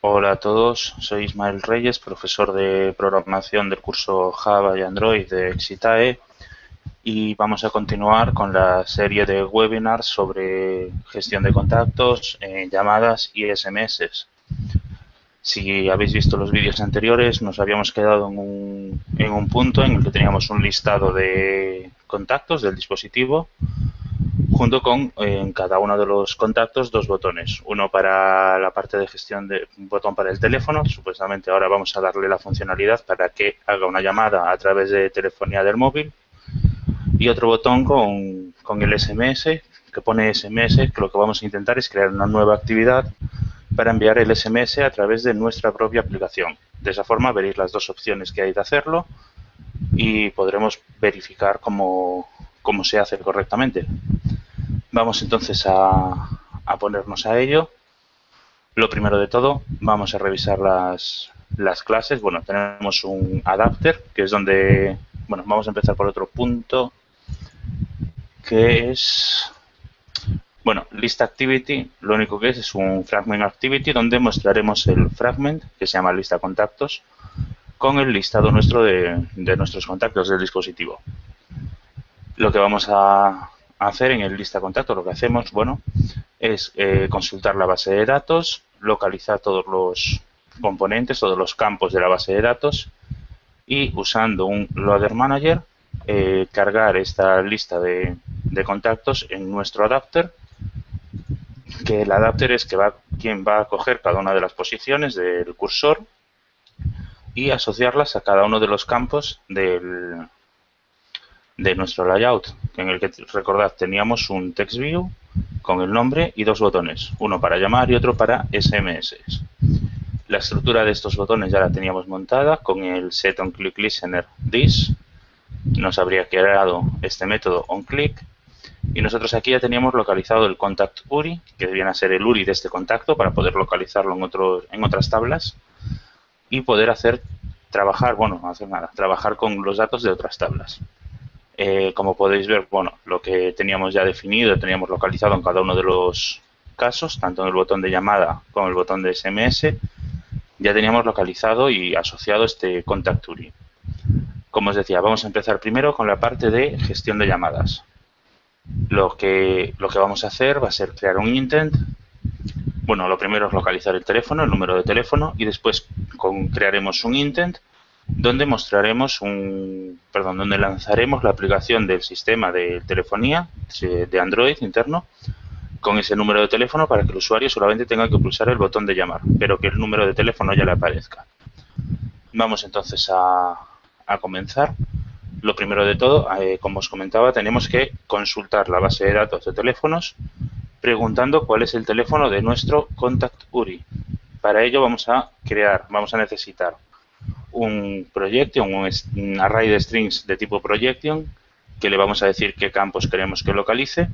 Hola a todos, soy Ismael Reyes, profesor de programación del curso Java y Android de Exitae, y vamos a continuar con la serie de webinars sobre gestión de contactos, llamadas y SMS. Si habéis visto los vídeos anteriores, nos habíamos quedado en un punto en el que teníamos un listado de contactos del dispositivo junto con en cada uno de los contactos dos botones, uno para la parte de gestión, de un botón para el teléfono. Supuestamente ahora vamos a darle la funcionalidad para que haga una llamada a través de telefonía del móvil, y otro botón con el SMS, que pone SMS, que lo que vamos a intentar es crear una nueva actividad para enviar el SMS a través de nuestra propia aplicación. De esa forma veréis las dos opciones que hay de hacerlo y podremos verificar cómo se hace correctamente. Vamos entonces a ponernos a ello. Lo primero de todo, vamos a revisar las clases. Bueno, tenemos un adapter, que es donde, bueno, vamos a empezar por otro punto, que es, bueno, list activity. Lo único que es un fragment activity donde mostraremos el fragment, que se llama lista contactos, con el listado nuestro de nuestros contactos del dispositivo. Lo que vamos a hacer en el lista contactos, lo que hacemos, bueno, es consultar la base de datos, localizar todos los componentes, todos los campos de la base de datos, y usando un loader manager, cargar esta lista de contactos en nuestro adapter, que el adapter es quien va a coger cada una de las posiciones del cursor y asociarlas a cada uno de los campos de nuestro layout, en el que, recordad, teníamos un text view con el nombre y dos botones, uno para llamar y otro para SMS. La estructura de estos botones ya la teníamos montada con el set onClick listener this. Nos habría creado este método onClick, y nosotros aquí ya teníamos localizado el contact URI, que viene a ser el URI de este contacto, para poder localizarlo en otras tablas y poder trabajar con los datos de otras tablas. Como podéis ver, bueno, lo que teníamos ya definido, teníamos localizado en cada uno de los casos, tanto en el botón de llamada como en el botón de SMS, ya teníamos localizado y asociado este contact URI. Como os decía, vamos a empezar primero con la parte de gestión de llamadas. Lo que vamos a hacer va a ser crear un intent. Bueno, lo primero es localizar el teléfono, el número de teléfono, y después crearemos un intent donde donde lanzaremos la aplicación del sistema de telefonía de Android interno con ese número de teléfono, para que el usuario solamente tenga que pulsar el botón de llamar, pero que el número de teléfono ya le aparezca. Vamos entonces a comenzar. Lo primero de todo, como os comentaba, tenemos que consultar la base de datos de teléfonos preguntando cuál es el teléfono de nuestro contact URI. Para ello vamos a necesitar un projection, un array de strings de tipo projection, que le vamos a decir qué campos queremos que localice,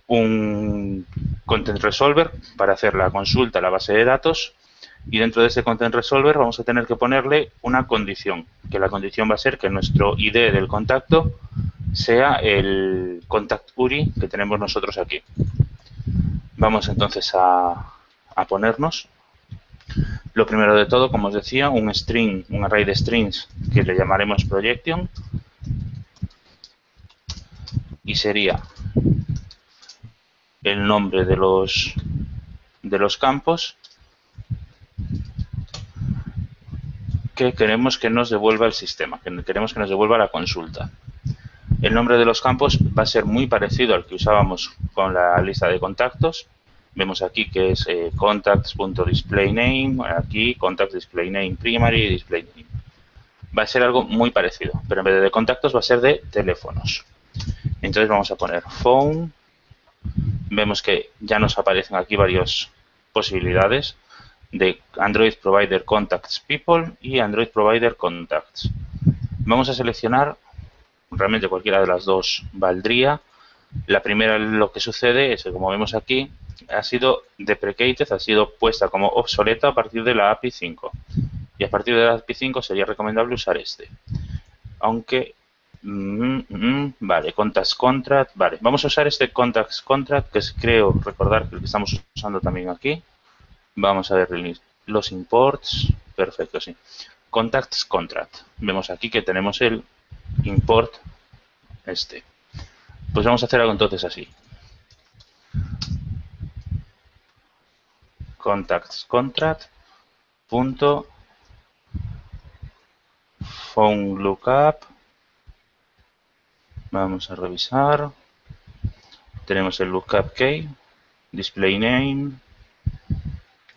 un content resolver para hacer la consulta a la base de datos, y dentro de ese content resolver vamos a tener que ponerle una condición, que la condición va a ser que nuestro ID del contacto sea el contact URI que tenemos nosotros aquí. Vamos entonces a ponernos. Lo primero de todo, como os decía, un array de strings que le llamaremos projection, y sería el nombre de los campos que queremos que nos devuelva el sistema, que queremos que nos devuelva la consulta. El nombre de los campos va a ser muy parecido al que usábamos con la lista de contactos. Vemos aquí que es contacts.displayname, aquí contacts.displayname primary, displayname. Va a ser algo muy parecido, pero en vez de contactos va a ser de teléfonos. Entonces vamos a poner phone. Vemos que ya nos aparecen aquí varias posibilidades de Android Provider Contacts People y Android Provider Contacts. Vamos a seleccionar, realmente cualquiera de las dos valdría. La primera, lo que sucede es que, como vemos aquí, ha sido deprecated, ha sido puesta como obsoleta a partir de la API 5. Y a partir de la API 5 sería recomendable usar este. Aunque, vale, Contacts Contract, vale. Vamos a usar este Contacts Contract, que es, creo recordar, que el que estamos usando también aquí. Vamos a ver, los imports, perfecto, sí. Contacts contract. Vemos aquí que tenemos el import este. Pues vamos a hacer algo entonces así. Contacts contract punto phone lookup. Vamos a revisar. Tenemos el lookup key, display name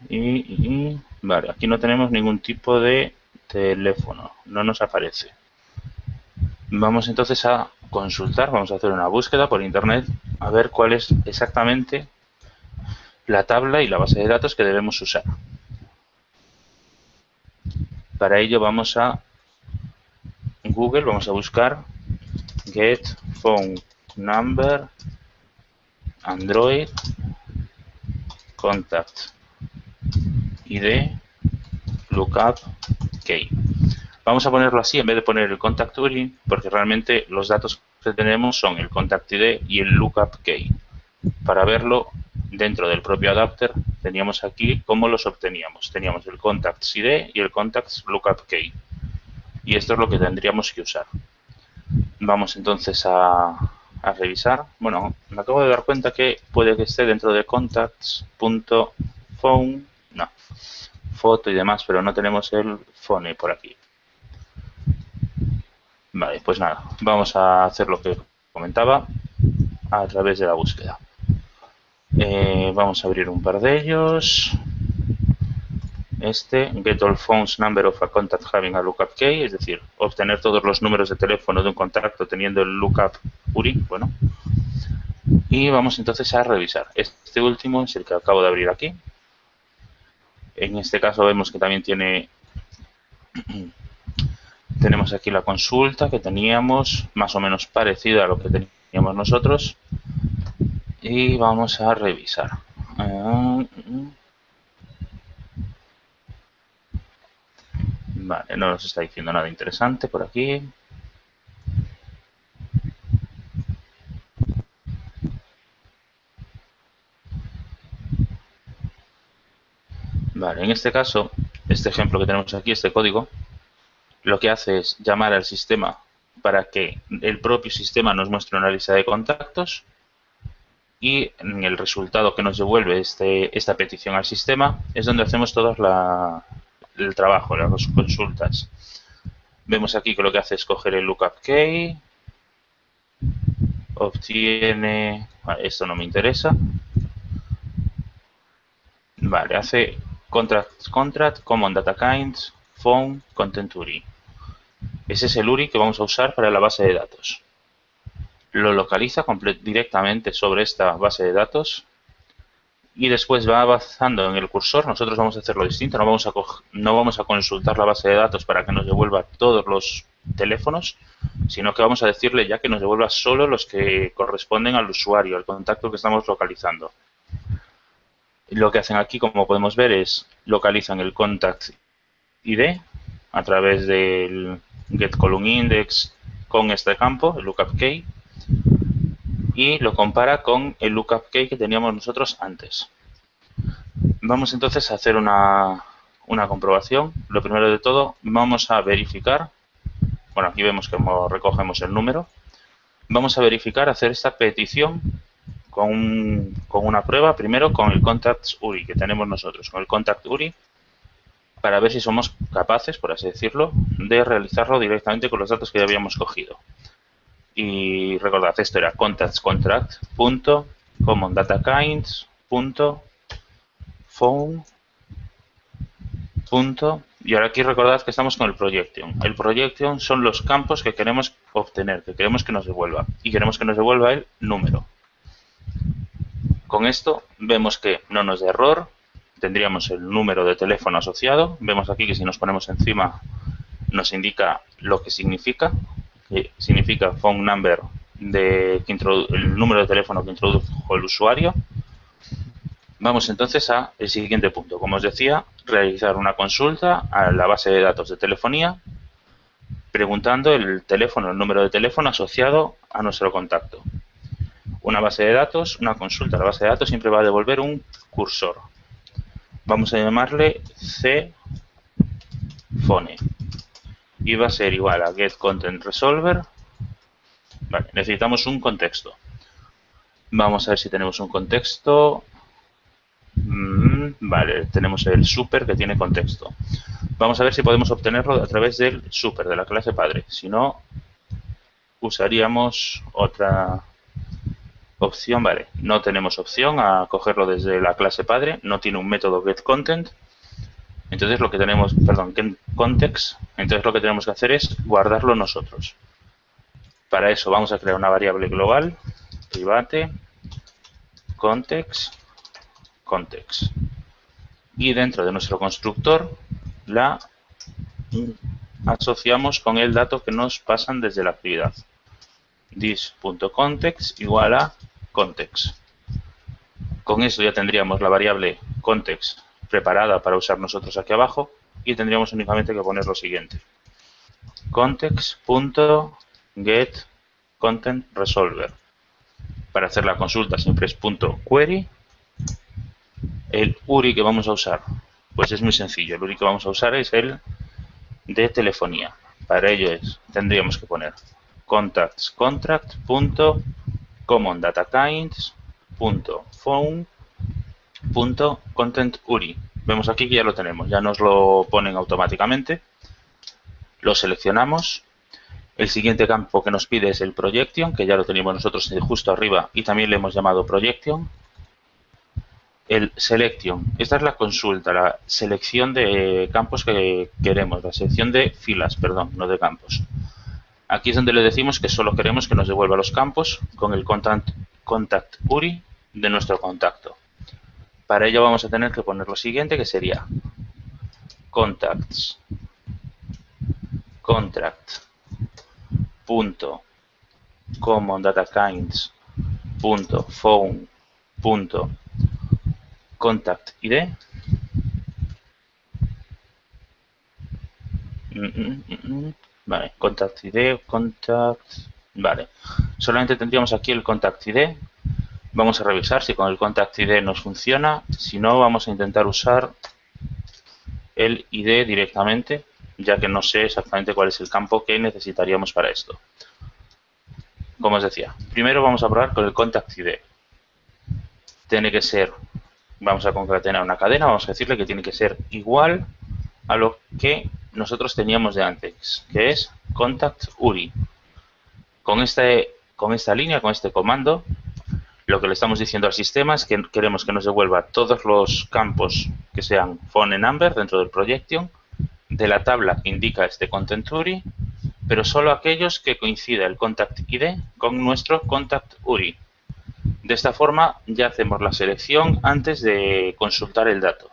y vale, aquí no tenemos ningún tipo de teléfono, no nos aparece. Vamos entonces a consultar, vamos a hacer una búsqueda por internet a ver cuál es exactamente la tabla y la base de datos que debemos usar. Para ello vamos a Google, vamos a buscar get phone number Android contact ID lookup key. Vamos a ponerlo así en vez de poner el contact URI, porque realmente los datos que tenemos son el contact ID y el lookup key. Para verlo dentro del propio adapter teníamos aquí cómo los obteníamos. Teníamos el contact ID y el contact lookup key. Y esto es lo que tendríamos que usar. Vamos entonces a revisar. Bueno, me acabo de dar cuenta que puede que esté dentro de contacts.phone, no, foto y demás, pero no tenemos el phone por aquí. Vale, pues nada, vamos a hacer lo que comentaba a través de la búsqueda. Vamos a abrir un par de ellos. Get all phones number of a contact having a lookup key, es decir, obtener todos los números de teléfono de un contacto teniendo el lookup URI, bueno. Y vamos entonces a revisar. Este último es el que acabo de abrir aquí. En este caso vemos que también tenemos aquí la consulta que teníamos, más o menos parecida a lo que teníamos nosotros. Y vamos a revisar. Vale, no nos está diciendo nada interesante por aquí. Vale, en este caso, este ejemplo que tenemos aquí, este código, lo que hace es llamar al sistema para que el propio sistema nos muestre una lista de contactos y en el resultado que nos devuelve esta petición al sistema es donde hacemos todo el trabajo, las consultas. Vemos aquí que lo que hace es coger el lookup key, obtiene, vale, esto no me interesa, vale, hace contract, common data kinds, phone, content URI. Ese es el URI que vamos a usar para la base de datos. Lo localiza directamente sobre esta base de datos y después va avanzando en el cursor. Nosotros vamos a hacerlo distinto, no vamos a consultar la base de datos para que nos devuelva todos los teléfonos, sino que vamos a decirle ya que nos devuelva solo los que corresponden al usuario, al contacto que estamos localizando. Lo que hacen aquí, como podemos ver, es localizan el contact ID a través del getColumnIndex con este campo, el lookup key, y lo compara con el lookup key que teníamos nosotros antes. Vamos entonces a hacer una comprobación. Lo primero de todo, vamos a verificar. Bueno, aquí vemos que recogemos el número. Vamos a verificar, hacer esta petición con una prueba, primero con el contact URI que tenemos nosotros, con el contact URI, para ver si somos capaces, por así decirlo, de realizarlo directamente con los datos que ya habíamos cogido. Y recordad, esto era contacts.common-data-kinds.phone. Y ahora aquí recordad que estamos con el projection. El projection son los campos que queremos obtener, que queremos que nos devuelva. Y queremos que nos devuelva el número. Con esto vemos que no nos da error. Tendríamos el número de teléfono asociado. Vemos aquí que si nos ponemos encima nos indica lo que significa. Significa phone number, el número de teléfono que introdujo el usuario. Vamos entonces al siguiente punto. Como os decía, realizar una consulta a la base de datos de telefonía preguntando el número de teléfono asociado a nuestro contacto. Una base de datos, una consulta a la base de datos siempre va a devolver un cursor. vamos a llamarle cphone y va a ser igual a getContentResolver. Vale, necesitamos un contexto. Vamos a ver si tenemos un contexto. Vale, tenemos el super que tiene contexto. Vamos a ver si podemos obtenerlo a través del super de la clase padre. Si no, usaríamos otra opción. Vale, no tenemos opción a cogerlo desde la clase padre. No tiene un método getContent. Entonces lo que tenemos, perdón, getContext. Entonces lo que tenemos que hacer es guardarlo nosotros. Para eso vamos a crear una variable global, private, context, y dentro de nuestro constructor la asociamos con el dato que nos pasan desde la actividad. This.context igual a context. Con eso ya tendríamos la variable context preparada para usar nosotros aquí abajo y tendríamos únicamente que poner lo siguiente: context.getContentResolver. Para hacer la consulta siempre es .query. El URI que vamos a usar, pues es muy sencillo. El URI que vamos a usar es el de telefonía. Para ello tendríamos que poner contacts_contract.common_data_kinds.phone.contentURI. Vemos aquí que ya lo tenemos, ya nos lo ponen automáticamente. Lo seleccionamos. El siguiente campo que nos pide es el projection, que ya lo teníamos nosotros justo arriba y también le hemos llamado projection. El selection, esta es la consulta, la selección de campos que queremos, la selección de filas, perdón, no de campos. Aquí es donde le decimos que solo queremos que nos devuelva los campos con el contact URI de nuestro contacto. Para ello vamos a tener que poner lo siguiente, que sería contacts contract.common_data_kinds.phone.contactID. Vale, contactID, vale. Solamente tendríamos aquí el contactID. Vamos a revisar si con el contactID nos funciona. Si no, vamos a intentar usar el ID directamente, ya que no sé exactamente cuál es el campo que necesitaríamos para esto. Como os decía, primero vamos a probar con el contactID. Tiene que ser, vamos a concatenar una cadena, vamos a decirle que tiene que ser igual a lo que nosotros teníamos de antes, que es contactURI. Con esta línea, con este comando, lo que le estamos diciendo al sistema es que queremos que nos devuelva todos los campos que sean phone number dentro del projection, de la tabla que indica este contentURI, pero solo aquellos que coincida el contactID con nuestro contactURI. De esta forma ya hacemos la selección antes de consultar el dato.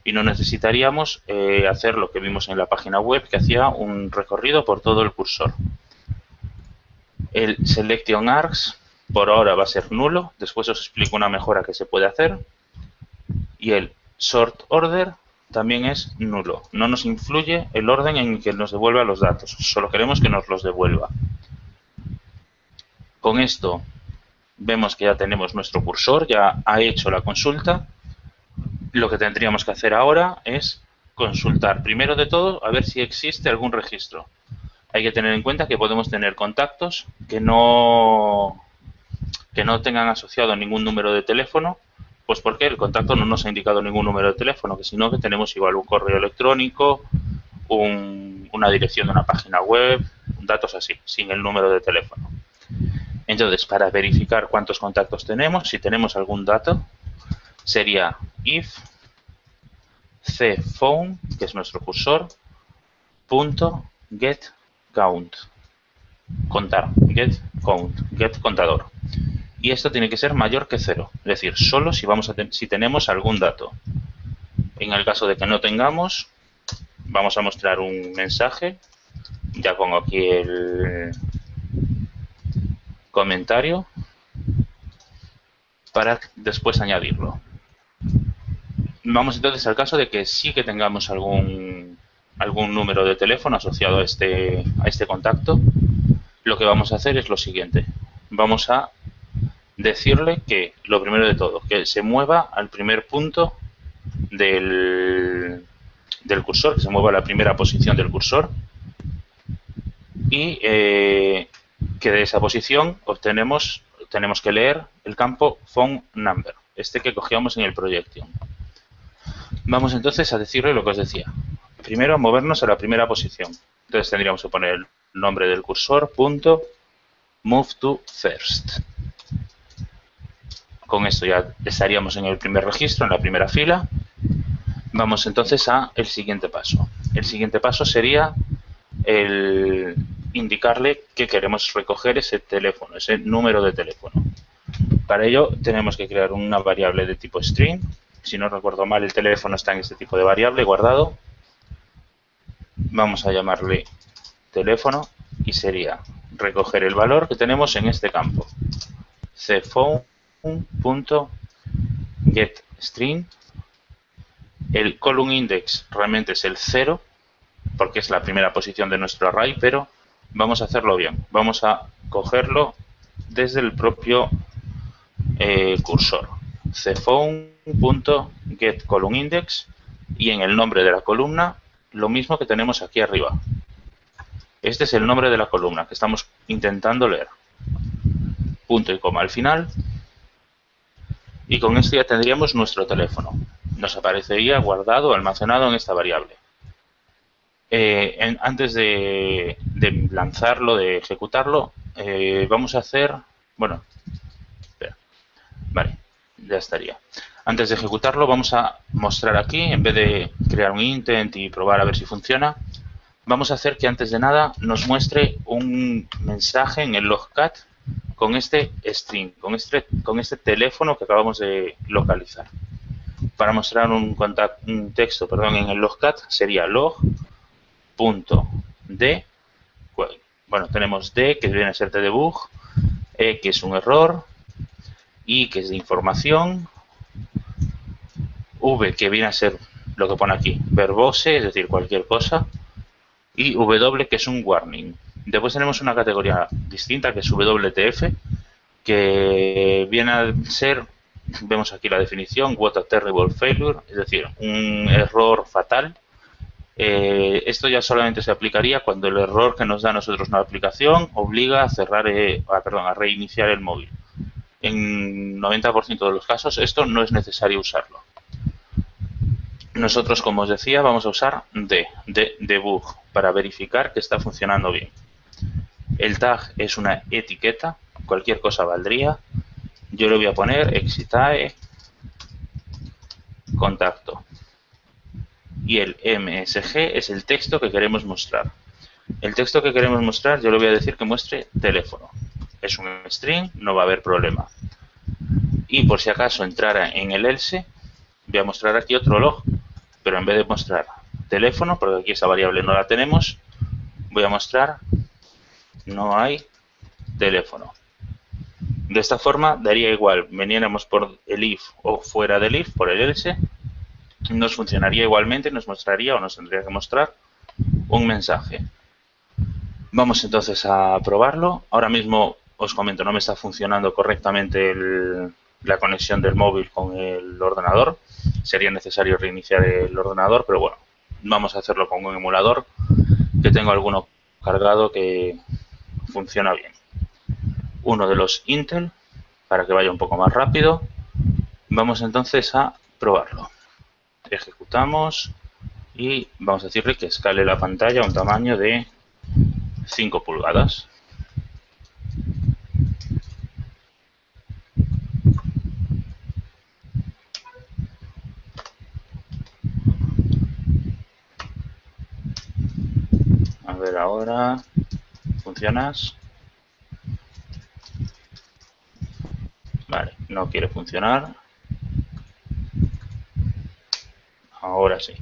Y no necesitaríamos hacer lo que vimos en la página web, que hacía un recorrido por todo el cursor. El selectionArgs por ahora va a ser nulo. Después os explico una mejora que se puede hacer. Y el sortOrder también es nulo. No nos influye el orden en que nos devuelva los datos. Solo queremos que nos los devuelva. Con esto vemos que ya tenemos nuestro cursor, ya ha hecho la consulta. Lo que tendríamos que hacer ahora es consultar, primero de todo, a ver si existe algún registro. Hay que tener en cuenta que podemos tener contactos que no tengan asociado ningún número de teléfono, pues porque el contacto no nos ha indicado ningún número de teléfono, sino que tenemos igual un correo electrónico, una dirección de una página web, datos así, sin el número de teléfono. Entonces, para verificar cuántos contactos tenemos, si tenemos algún dato, sería if cphone, que es nuestro cursor, punto get count, contar, get count, get contador. Y esto tiene que ser mayor que 0, es decir, solo si tenemos algún dato. En el caso de que no tengamos, vamos a mostrar un mensaje. Ya pongo aquí el comentario para después añadirlo. Vamos entonces al caso de que sí que tengamos algún número de teléfono asociado a este contacto. Lo que vamos a hacer es lo siguiente. Vamos a decirle que, lo primero de todo, que se mueva al primer punto del cursor, que se mueva a la primera posición del cursor, y que de esa posición tenemos que leer el campo phone number, este que cogíamos en el projection. Vamos entonces a decirle lo que os decía. Primero, movernos a la primera posición. Entonces tendríamos que poner el nombre del cursor, punto, move to first. Con esto ya estaríamos en el primer registro, en la primera fila. Vamos entonces a el siguiente paso. El siguiente paso sería el indicarle que queremos recoger ese teléfono, ese número de teléfono. Para ello tenemos que crear una variable de tipo string. Si no recuerdo mal, el teléfono está en este tipo de variable guardado. Vamos a llamarle teléfono y sería recoger el valor que tenemos en este campo. cphone.getString. El column index realmente es el 0, porque es la primera posición de nuestro array, pero vamos a hacerlo bien. Vamos a cogerlo desde el propio cursor. cphone.getColumnIndex y en el nombre de la columna lo mismo que tenemos aquí arriba. Este es el nombre de la columna que estamos intentando leer. Punto y coma al final. Y con esto ya tendríamos nuestro teléfono. Nos aparecería guardado o almacenado en esta variable. Antes de lanzarlo, de ejecutarlo, vamos a hacer... Bueno, espera. Vale, ya estaría. Antes de ejecutarlo vamos a mostrar aquí, en vez de crear un intent y probar a ver si funciona, vamos a hacer que antes de nada nos muestre un mensaje en el logcat con este string, con este teléfono que acabamos de localizar. Para mostrar un texto en el logcat sería log.d. Bueno, tenemos d, que viene a ser de debug, e, que es un error, i, que es de información, v, que viene a ser lo que pone aquí, verbose, es decir, cualquier cosa, y w, que es un warning. Después tenemos una categoría distinta, que es WTF, que viene a ser, vemos aquí la definición, what a terrible failure, es decir, un error fatal. Esto ya solamente se aplicaría cuando el error que nos da a nosotros una aplicación obliga a cerrar, a reiniciar el móvil. En 90% de los casos esto no es necesario usarlo. Nosotros, como os decía, vamos a usar de debug para verificar que está funcionando bien. El tag es una etiqueta, cualquier cosa valdría. Yo le voy a poner excitae contacto. Y el MSG es el texto que queremos mostrar. El texto que queremos mostrar yo le voy a decir que muestre teléfono. Es un string, no va a haber problema. Y por si acaso entrara en el else, voy a mostrar aquí otro log, pero en vez de mostrar teléfono, porque aquí esa variable no la tenemos, voy a mostrar no hay teléfono. De esta forma daría igual, veniéramos por el if o fuera del if, por el else, nos funcionaría igualmente, nos mostraría o nos tendría que mostrar un mensaje. Vamos entonces a probarlo. Ahora mismo os comento, no me está funcionando correctamente la conexión del móvil con el ordenador. Sería necesario reiniciar el ordenador, pero bueno, vamos a hacerlo con un emulador que tengo alguno cargado que funciona bien. Uno de los Intel, para que vaya un poco más rápido. Vamos entonces a probarlo. Ejecutamos y vamos a decirle que escale la pantalla a un tamaño de 5 pulgadas. A ver ahora, ¿funcionas? Vale, no quiere funcionar. Ahora sí.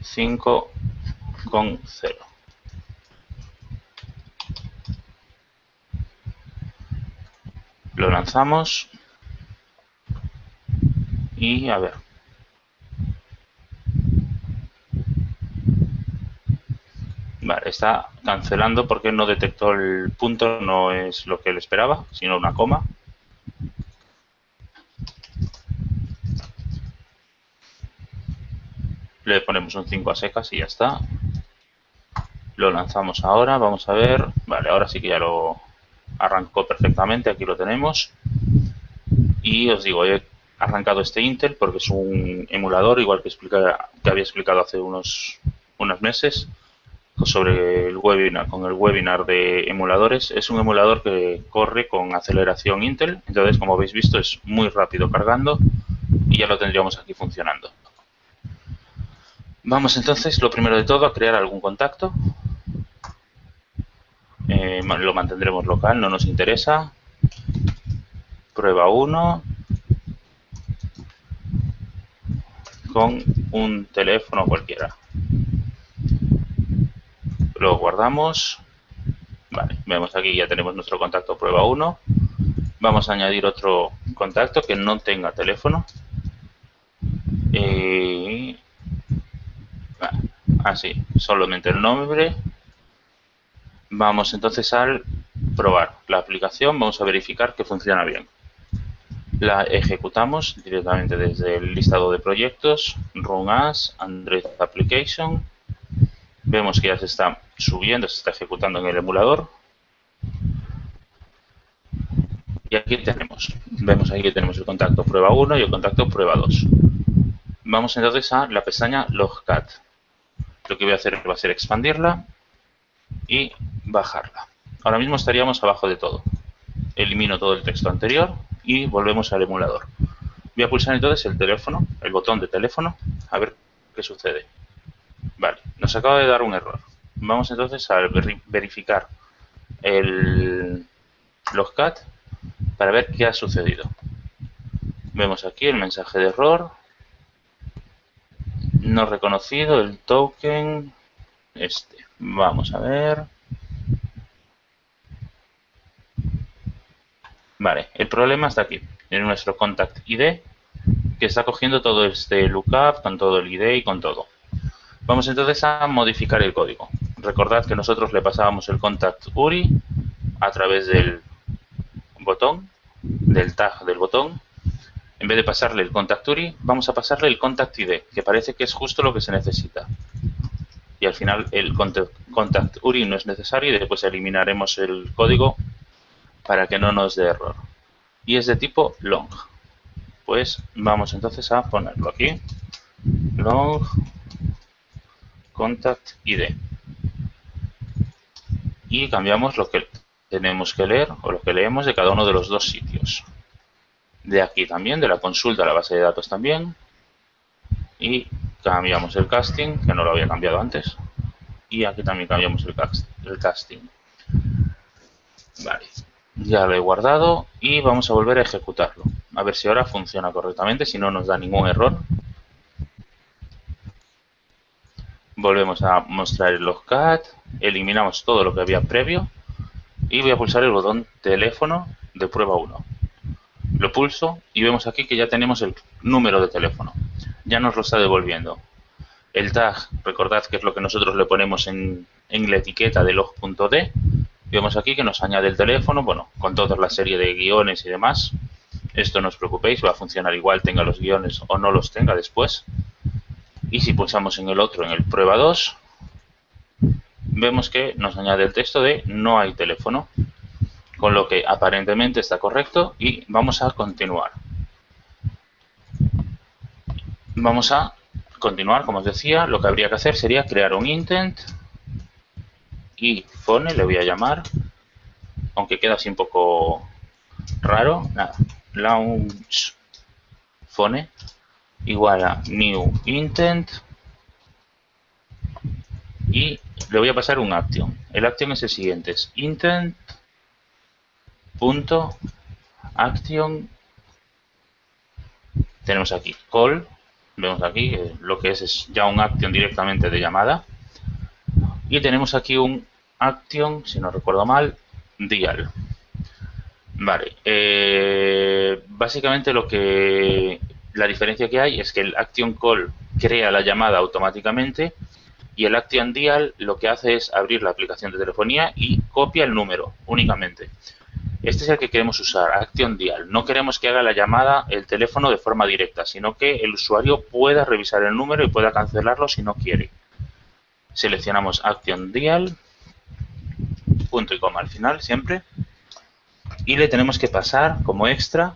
5,0. Lo lanzamos y a ver. Vale, está cancelando porque no detectó el punto, no es lo que él esperaba, sino una coma. Le ponemos un 5 a secas y ya está. Lo lanzamos ahora, vamos a ver. Vale, ahora sí que ya lo arrancó perfectamente, aquí lo tenemos. Y os digo, he arrancado este Intel porque es un emulador, igual que había explicado hace unos meses sobre el webinar, con el webinar de emuladores. Es un emulador que corre con aceleración Intel, entonces como habéis visto es muy rápido cargando y ya lo tendríamos aquí funcionando. Vamos entonces, lo primero de todo, a crear algún contacto. Lo mantendremos local, no nos interesa. Prueba 1 con un teléfono cualquiera. Lo guardamos. Vale, vemos aquí ya tenemos nuestro contacto prueba 1. Vamos a añadir otro contacto que no tenga teléfono. Así, solamente el nombre. Vamos entonces al probar la aplicación, vamos a verificar que funciona bien. La ejecutamos directamente desde el listado de proyectos, Run as, Android Application. Vemos que ya se está subiendo, se está ejecutando en el emulador. Y aquí vemos aquí que tenemos el contacto prueba 1 y el contacto prueba 2. Vamos entonces a la pestaña Logcat. Lo que voy a hacer va a ser expandirla y bajarla. Ahora mismo estaríamos abajo de todo. Elimino todo el texto anterior y volvemos al emulador. Voy a pulsar entonces el teléfono, el botón de teléfono, a ver qué sucede. Vale, nos acaba de dar un error. Vamos entonces a verificar el Logcat para ver qué ha sucedido. Vemos aquí el mensaje de error. No reconocido el token. Vamos a ver. Vale, el problema está aquí, en nuestro contact ID, que está cogiendo todo este lookup con todo el ID y con todo. Vamos entonces a modificar el código. Recordad que nosotros le pasábamos el contact URI a través del botón, del tag del botón. En vez de pasarle el contact URI, vamos a pasarle el contact ID, que parece que es justo lo que se necesita. Y al final el contact URI no es necesario y después eliminaremos el código para que no nos dé error. Y es de tipo long. Pues vamos entonces a ponerlo aquí. Long contact ID. Y cambiamos lo que tenemos que leer o lo que leemos de cada uno de los dos sitios. De aquí también, de la consulta a la base de datos también. Y cambiamos el casting, que no lo había cambiado antes. Y aquí también cambiamos el casting. Vale. Ya lo he guardado y vamos a volver a ejecutarlo. A ver si ahora funciona correctamente, si no nos da ningún error. Volvemos a mostrar el Logcat, eliminamos todo lo que había previo y voy a pulsar el botón teléfono de prueba 1. Lo pulso y vemos aquí que ya tenemos el número de teléfono. Ya nos lo está devolviendo. El tag, recordad que es lo que nosotros le ponemos en la etiqueta de log.d. Vemos aquí que nos añade el teléfono, bueno, con toda la serie de guiones y demás. Esto no os preocupéis, va a funcionar igual, tenga los guiones o no los tenga después. Y si pulsamos en el otro, en el prueba 2, vemos que nos añade el texto de no hay teléfono, con lo que aparentemente está correcto y vamos a continuar. Vamos a continuar, como os decía, lo que habría que hacer sería crear un intent y phone, le voy a llamar, aunque queda así un poco raro, nada, launch phone igual a new intent y le voy a pasar un action. El action es el siguiente, es intent.action. Tenemos aquí call, vemos aquí que lo que es ya un action directamente de llamada. Y tenemos aquí un action, si no recuerdo mal, dial. Vale, básicamente la diferencia que hay es que el action call crea la llamada automáticamente y el action dial lo que hace es abrir la aplicación de telefonía y copia el número únicamente. Este es el que queremos usar, Action Dial. No queremos que haga la llamada el teléfono de forma directa, sino que el usuario pueda revisar el número y pueda cancelarlo si no quiere. Seleccionamos Action Dial, punto y coma al final siempre, y le tenemos que pasar como extra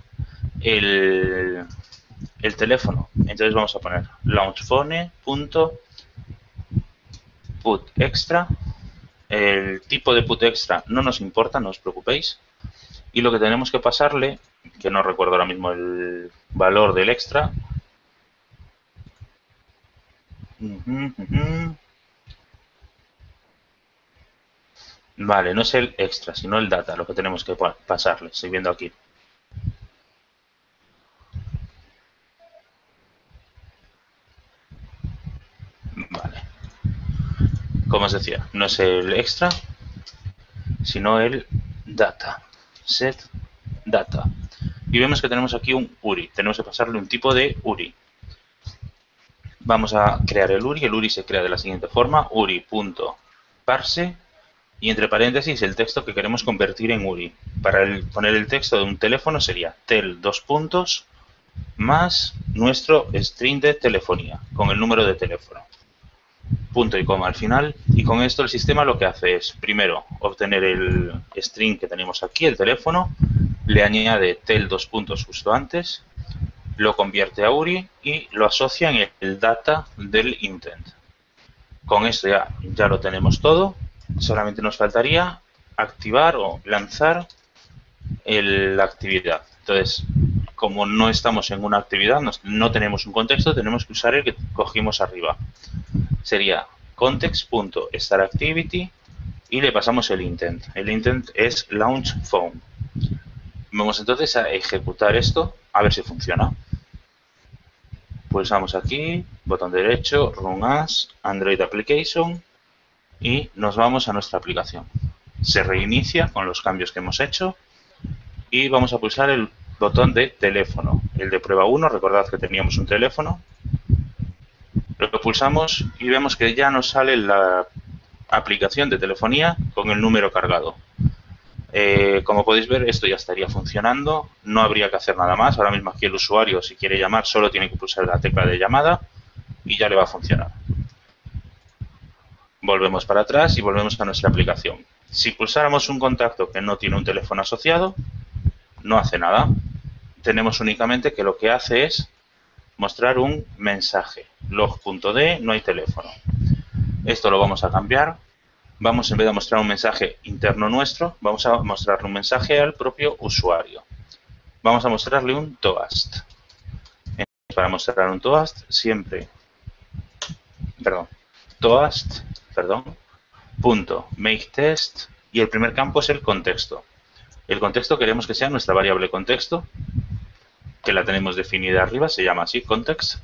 el teléfono. Entonces vamos a poner launchphone.putExtra. El tipo de put extra no nos importa, no os preocupéis. Y lo que tenemos que pasarle, que no recuerdo ahora mismo el valor del extra. Vale, no es el extra, sino el data, lo que tenemos que pasarle. Estoy viendo aquí. Vale. Como os decía, no es el extra, sino el data. Set data. Y vemos que tenemos aquí un URI. Tenemos que pasarle un tipo de URI. Vamos a crear el URI. El URI se crea de la siguiente forma. URI.parse y entre paréntesis el texto que queremos convertir en URI. Para poner el texto de un teléfono sería tel más nuestro string de telefonía con el número de teléfono. Punto y coma al final. Y con esto el sistema lo que hace es, primero, obtener el string que tenemos aquí, el teléfono, le añade tel justo antes, lo convierte a URI y lo asocia en el data del intent. Con esto ya lo tenemos todo. Solamente nos faltaría activar o lanzar la actividad. Entonces, como no estamos en una actividad, no tenemos un contexto, tenemos que usar el que cogimos arriba. Sería context.startActivity y le pasamos el intent. El intent es launch phone. Vamos entonces a ejecutar esto, a ver si funciona. Pulsamos aquí, botón derecho, Run As, Android Application y nos vamos a nuestra aplicación. Se reinicia con los cambios que hemos hecho y vamos a pulsar el botón de teléfono, el de prueba 1, recordad que teníamos un teléfono. Lo pulsamos y vemos que ya nos sale la aplicación de telefonía con el número cargado. Como podéis ver, esto ya estaría funcionando, no habría que hacer nada más. Ahora mismo aquí el usuario, si quiere llamar, solo tiene que pulsar la tecla de llamada y ya le va a funcionar. Volvemos para atrás y volvemos a nuestra aplicación. Si pulsáramos un contacto que no tiene un teléfono asociado, no hace nada. Tenemos únicamente que lo que hace es mostrar un mensaje. Log.d, no hay teléfono. Esto lo vamos a cambiar. Vamos, en vez de mostrar un mensaje interno nuestro, vamos a mostrarle un mensaje al propio usuario. Vamos a mostrarle un toast. Para mostrar un toast, siempre, punto make test, y el primer campo es el contexto. El contexto queremos que sea nuestra variable contexto, que la tenemos definida arriba, se llama así, context.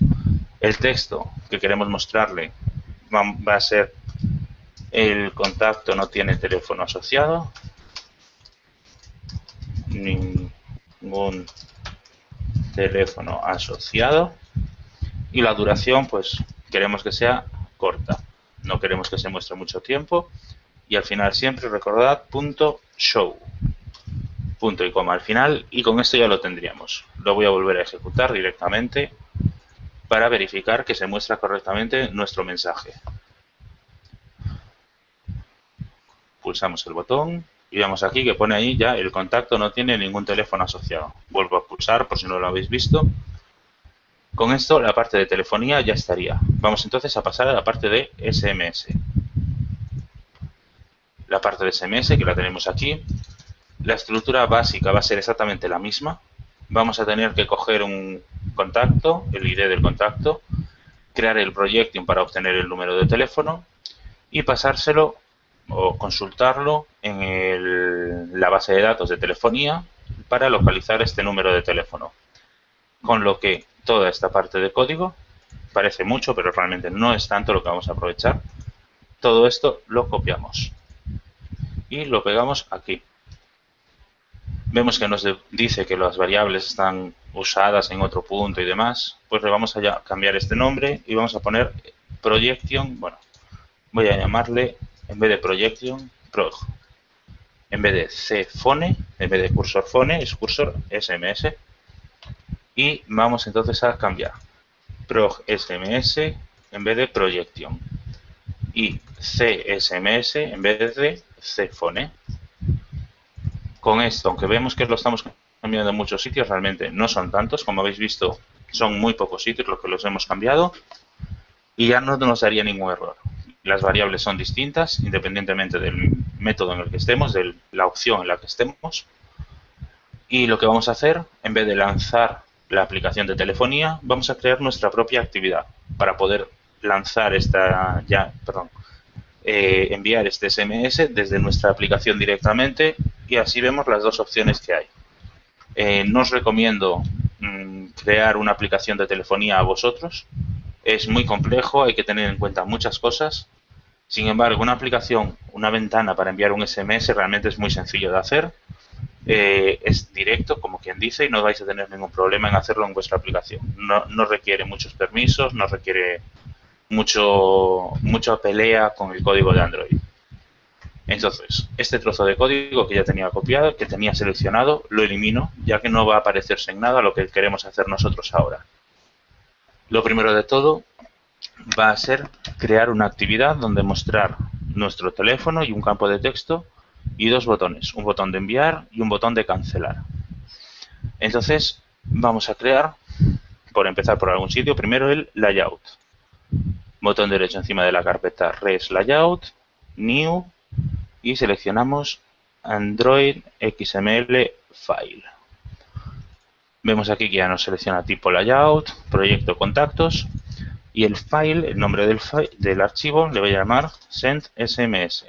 El texto que queremos mostrarle va a ser el contacto no tiene teléfono asociado, ningún teléfono asociado, y la duración pues queremos que sea corta, no queremos que se muestre mucho tiempo, y al final siempre recordad .show, punto y coma al final, y con esto ya lo tendríamos. Lo voy a volver a ejecutar directamente para verificar que se muestra correctamente nuestro mensaje. Pulsamos el botón y vemos aquí que pone ahí ya el contacto no tiene ningún teléfono asociado. Vuelvo a pulsar por si no lo habéis visto. Con esto la parte de telefonía ya estaría. Vamos entonces a pasar a la parte de SMS. La parte de SMS que la tenemos aquí. La estructura básica va a ser exactamente la misma. Vamos a tener que coger un contacto, el ID del contacto, crear el Projectium para obtener el número de teléfono y pasárselo o consultarlo en la base de datos de telefonía para localizar este número de teléfono. Con lo que toda esta parte de código, parece mucho, pero realmente no es tanto lo que vamos a aprovechar. Todo esto lo copiamos y lo pegamos aquí. Vemos que nos dice que las variables están usadas en otro punto y demás. Pues le vamos a cambiar este nombre y vamos a poner Projection. Bueno, voy a llamarle, en vez de Projection, Proj. en vez de cphone, en vez de cursor phone, es cursor SMS. Y vamos entonces a cambiar prog SMS en vez de projection y CSMS en vez de cphone. Con esto, aunque vemos que lo estamos cambiando en muchos sitios, realmente no son tantos. Como habéis visto, son muy pocos sitios los que los hemos cambiado y ya no nos daría ningún error. Las variables son distintas independientemente del método en el que estemos, de la opción en la que estemos. Y lo que vamos a hacer, en vez de lanzar la aplicación de telefonía, vamos a crear nuestra propia actividad para poder lanzar enviar este SMS desde nuestra aplicación directamente, y así vemos las dos opciones que hay. No os recomiendo crear una aplicación de telefonía a vosotros. Es muy complejo, hay que tener en cuenta muchas cosas. Sin embargo, una aplicación, una ventana para enviar un SMS realmente es muy sencillo de hacer. Es directo, como quien dice, y no vais a tener ningún problema en hacerlo en vuestra aplicación. No requiere muchos permisos, no requiere mucha pelea con el código de Android. Entonces, este trozo de código que ya tenía copiado, que tenía seleccionado, lo elimino, ya que no va a aparecerse en nada lo que queremos hacer nosotros ahora. Lo primero de todo va a ser crear una actividad donde mostrar nuestro teléfono y un campo de texto y dos botones, un botón de enviar y un botón de cancelar. Entonces, vamos a crear, por empezar por algún sitio, primero el layout. Botón derecho encima de la carpeta res layout, new, y seleccionamos Android XML file. Vemos aquí que ya nos selecciona tipo layout, proyecto, contactos, y el file, el nombre del archivo, le voy a llamar send SMS.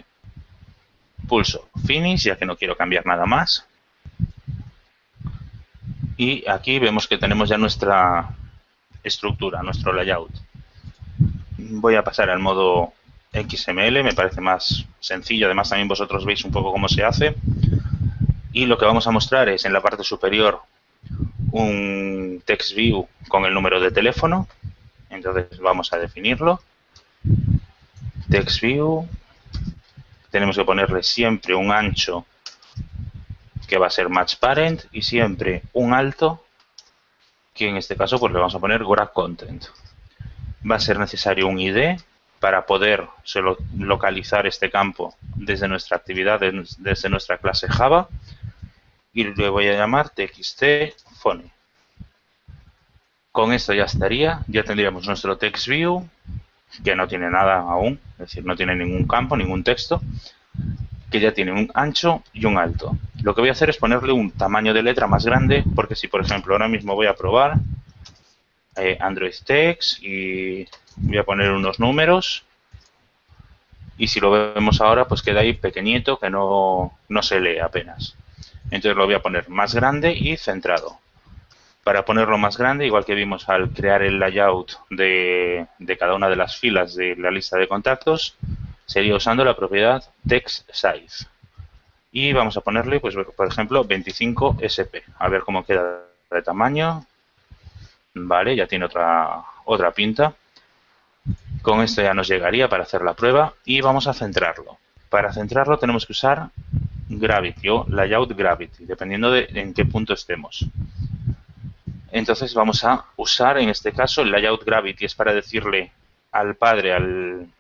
Pulso finish, ya que no quiero cambiar nada más. Y aquí vemos que tenemos ya nuestra estructura, nuestro layout. Voy a pasar al modo XML, me parece más sencillo. Además, también vosotros veis un poco cómo se hace. Y lo que vamos a mostrar es en la parte superior un text view con el número de teléfono. Entonces vamos a definirlo. Text view. Tenemos que ponerle siempre un ancho que va a ser match parent y siempre un alto que en este caso pues le vamos a poner grab content. Va a ser necesario un ID para poder localizar este campo desde nuestra actividad, desde nuestra clase Java, y le voy a llamar txt_phone. Con esto ya estaría, ya tendríamos nuestro text view, que no tiene nada aún, es decir, no tiene ningún campo, ningún texto, que ya tiene un ancho y un alto. Lo que voy a hacer es ponerle un tamaño de letra más grande, porque si por ejemplo ahora mismo voy a probar Android Text y voy a poner unos números, y si lo vemos ahora pues queda ahí pequeñito, que no se lee apenas. Entonces lo voy a poner más grande y centrado. Para ponerlo más grande, igual que vimos al crear el layout de cada una de las filas de la lista de contactos, sería usando la propiedad text size. Y vamos a ponerle, pues por ejemplo, 25 sp. A ver cómo queda de tamaño. Vale, ya tiene otra pinta. Con esto ya nos llegaría para hacer la prueba y vamos a centrarlo. Para centrarlo tenemos que usar Gravity o Layout Gravity, dependiendo de en qué punto estemos. Entonces vamos a usar en este caso el Layout Gravity, es para decirle al padre, al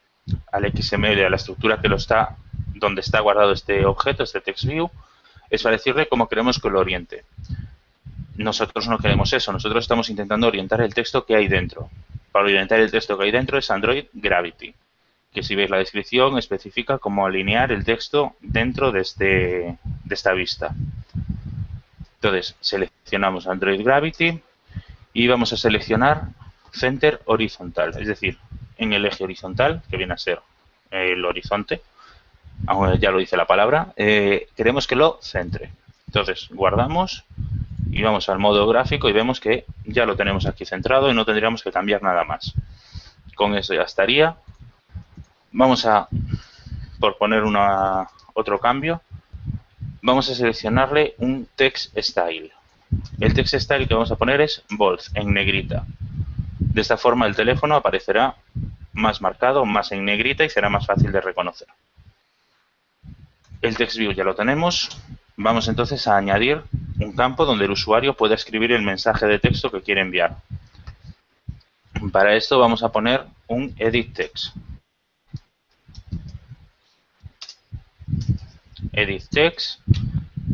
XML, a la estructura que donde está guardado este objeto, este TextView, es para decirle cómo queremos que lo oriente. Nosotros no queremos eso, nosotros estamos intentando orientar el texto que hay dentro. Para orientar el texto que hay dentro es Android Gravity, que si veis la descripción especifica cómo alinear el texto dentro de esta vista. Entonces seleccionamos Android Gravity y vamos a seleccionar Center horizontal, es decir, en el eje horizontal, que viene a ser el horizonte, aunque ya lo dice la palabra, queremos que lo centre. Entonces guardamos y vamos al modo gráfico y vemos que ya lo tenemos aquí centrado y no tendríamos que cambiar nada más. Con eso ya estaría. Vamos a, por poner otro cambio, vamos a seleccionarle un text style. El text style que vamos a poner es bold, en negrita. De esta forma el teléfono aparecerá más marcado, más en negrita y será más fácil de reconocer. El text view ya lo tenemos. Vamos entonces a añadir un campo donde el usuario pueda escribir el mensaje de texto que quiere enviar. Para esto vamos a poner un edit text. Edit text.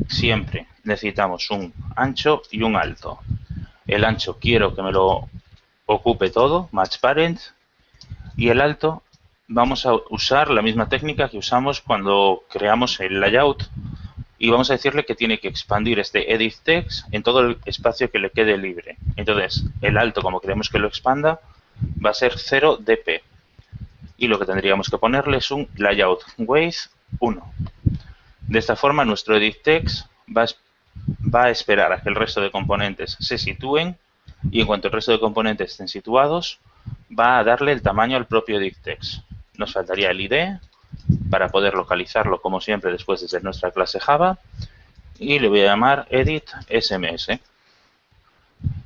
Siempre necesitamos un ancho y un alto. El ancho quiero que me lo ocupe todo, match parent, y el alto vamos a usar la misma técnica que usamos cuando creamos el layout y vamos a decirle que tiene que expandir este edit text en todo el espacio que le quede libre. Entonces, el alto, como queremos que lo expanda, va a ser 0 dp y lo que tendríamos que ponerle es un layout weight 1. De esta forma, nuestro edit text va a esperar a que el resto de componentes se sitúen y en cuanto el resto de componentes estén situados, va a darle el tamaño al propio edit text. Nos faltaría el ID para poder localizarlo, como siempre, después desde nuestra clase Java y le voy a llamar edit sms.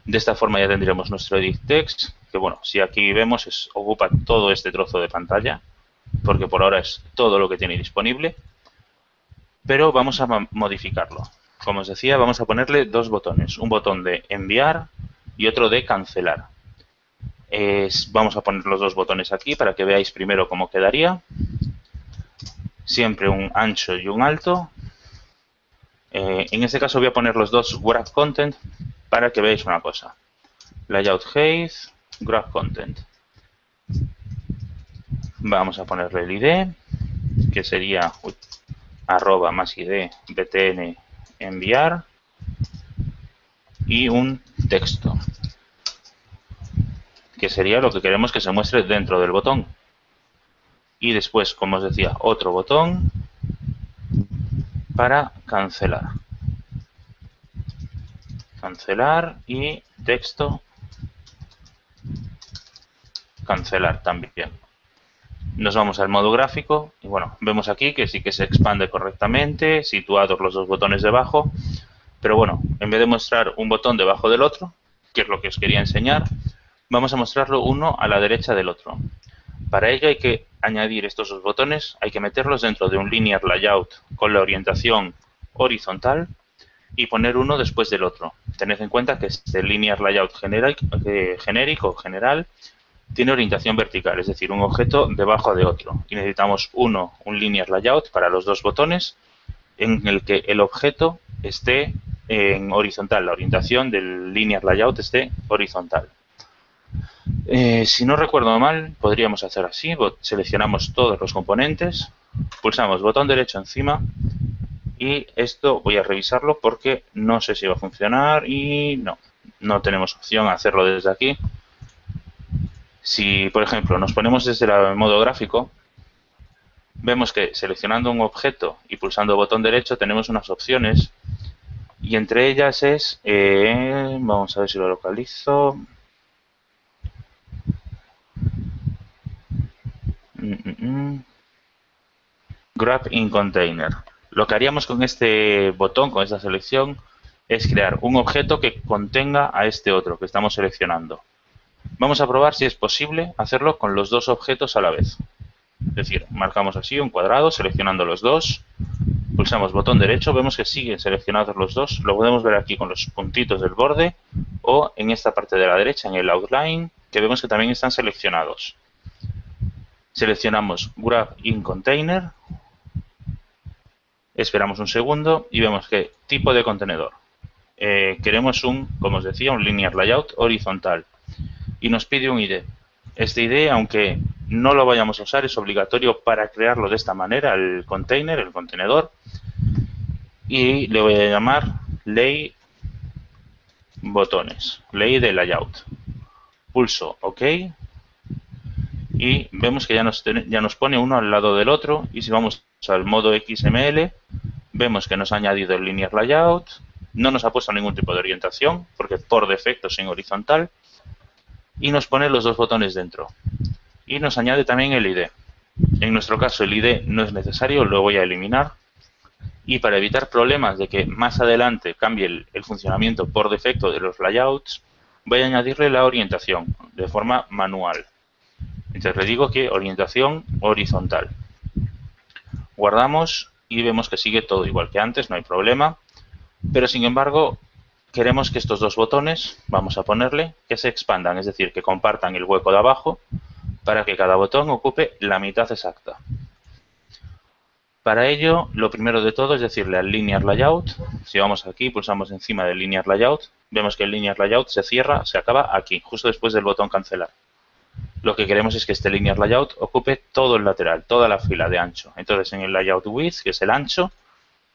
De esta forma ya tendremos nuestro edit text, que bueno, si aquí vemos ocupa todo este trozo de pantalla, porque por ahora es todo lo que tiene disponible, pero vamos a modificarlo. Como os decía, vamos a ponerle dos botones, un botón de enviar y otro de cancelar. Vamos a poner los dos botones aquí para que veáis primero cómo quedaría. Siempre un ancho y un alto. En este caso voy a poner los dos grab content para que veáis una cosa. Layout height, grab content. Vamos a ponerle el ID, que sería arroba más ID btn enviar y un texto, que sería lo que queremos que se muestre dentro del botón. Y después, como os decía, otro botón para cancelar. Cancelar y texto cancelar también. Nos vamos al modo gráfico y bueno, vemos aquí que sí que se expande correctamente, situados los dos botones debajo, pero bueno, en vez de mostrar un botón debajo del otro, que es lo que os quería enseñar, vamos a mostrarlo uno a la derecha del otro. Para ello hay que añadir estos dos botones, hay que meterlos dentro de un linear layout con la orientación horizontal y poner uno después del otro. Tened en cuenta que este linear layout genérico general tiene orientación vertical, es decir, un objeto debajo de otro. Y necesitamos un linear layout para los dos botones en el que el objeto esté en horizontal, la orientación del linear layout esté horizontal. Si no recuerdo mal, podríamos hacer así, seleccionamos todos los componentes, pulsamos botón derecho encima y esto voy a revisarlo porque no sé si va a funcionar y no tenemos opción a hacerlo desde aquí. Si, por ejemplo, nos ponemos desde el modo gráfico, vemos que seleccionando un objeto y pulsando botón derecho tenemos unas opciones y entre ellas es, vamos a ver si lo localizo, Grab in Container. Lo que haríamos con este botón, con esta selección, es crear un objeto que contenga a este otro que estamos seleccionando. Vamos a probar si es posible hacerlo con los dos objetos a la vez. Es decir, marcamos así un cuadrado seleccionando los dos, pulsamos botón derecho, vemos que siguen seleccionados los dos, lo podemos ver aquí con los puntitos del borde o en esta parte de la derecha, en el outline, que vemos que también están seleccionados. Seleccionamos Grab in Container, esperamos un segundo y vemos que tipo de contenedor. Queremos como os decía, un linear layout horizontal y nos pide un ID. Este ID, aunque no lo vayamos a usar, es obligatorio para crearlo de esta manera, el container, el contenedor. Y le voy a llamar ley botones, ley de layout. Pulso OK y vemos que ya nos pone uno al lado del otro. Y si vamos al modo XML, vemos que nos ha añadido el linear layout. No nos ha puesto ningún tipo de orientación, porque por defecto es en horizontal. Y nos pone los dos botones dentro. Y nos añade también el ID. En nuestro caso el ID no es necesario, lo voy a eliminar. Y para evitar problemas de que más adelante cambie el funcionamiento por defecto de los layouts, voy a añadirle la orientación de forma manual. Entonces le digo que orientación horizontal. Guardamos y vemos que sigue todo igual que antes, no hay problema. Pero sin embargo, queremos que estos dos botones, vamos a ponerle, que se expandan, es decir, que compartan el hueco de abajo para que cada botón ocupe la mitad exacta. Para ello, lo primero de todo es decirle al Linear Layout, si vamos aquí, pulsamos encima del Linear Layout, vemos que el Linear Layout se cierra, se acaba aquí, justo después del botón cancelar. Lo que queremos es que este Linear Layout ocupe todo el lateral, toda la fila de ancho. Entonces, en el Layout Width, que es el ancho,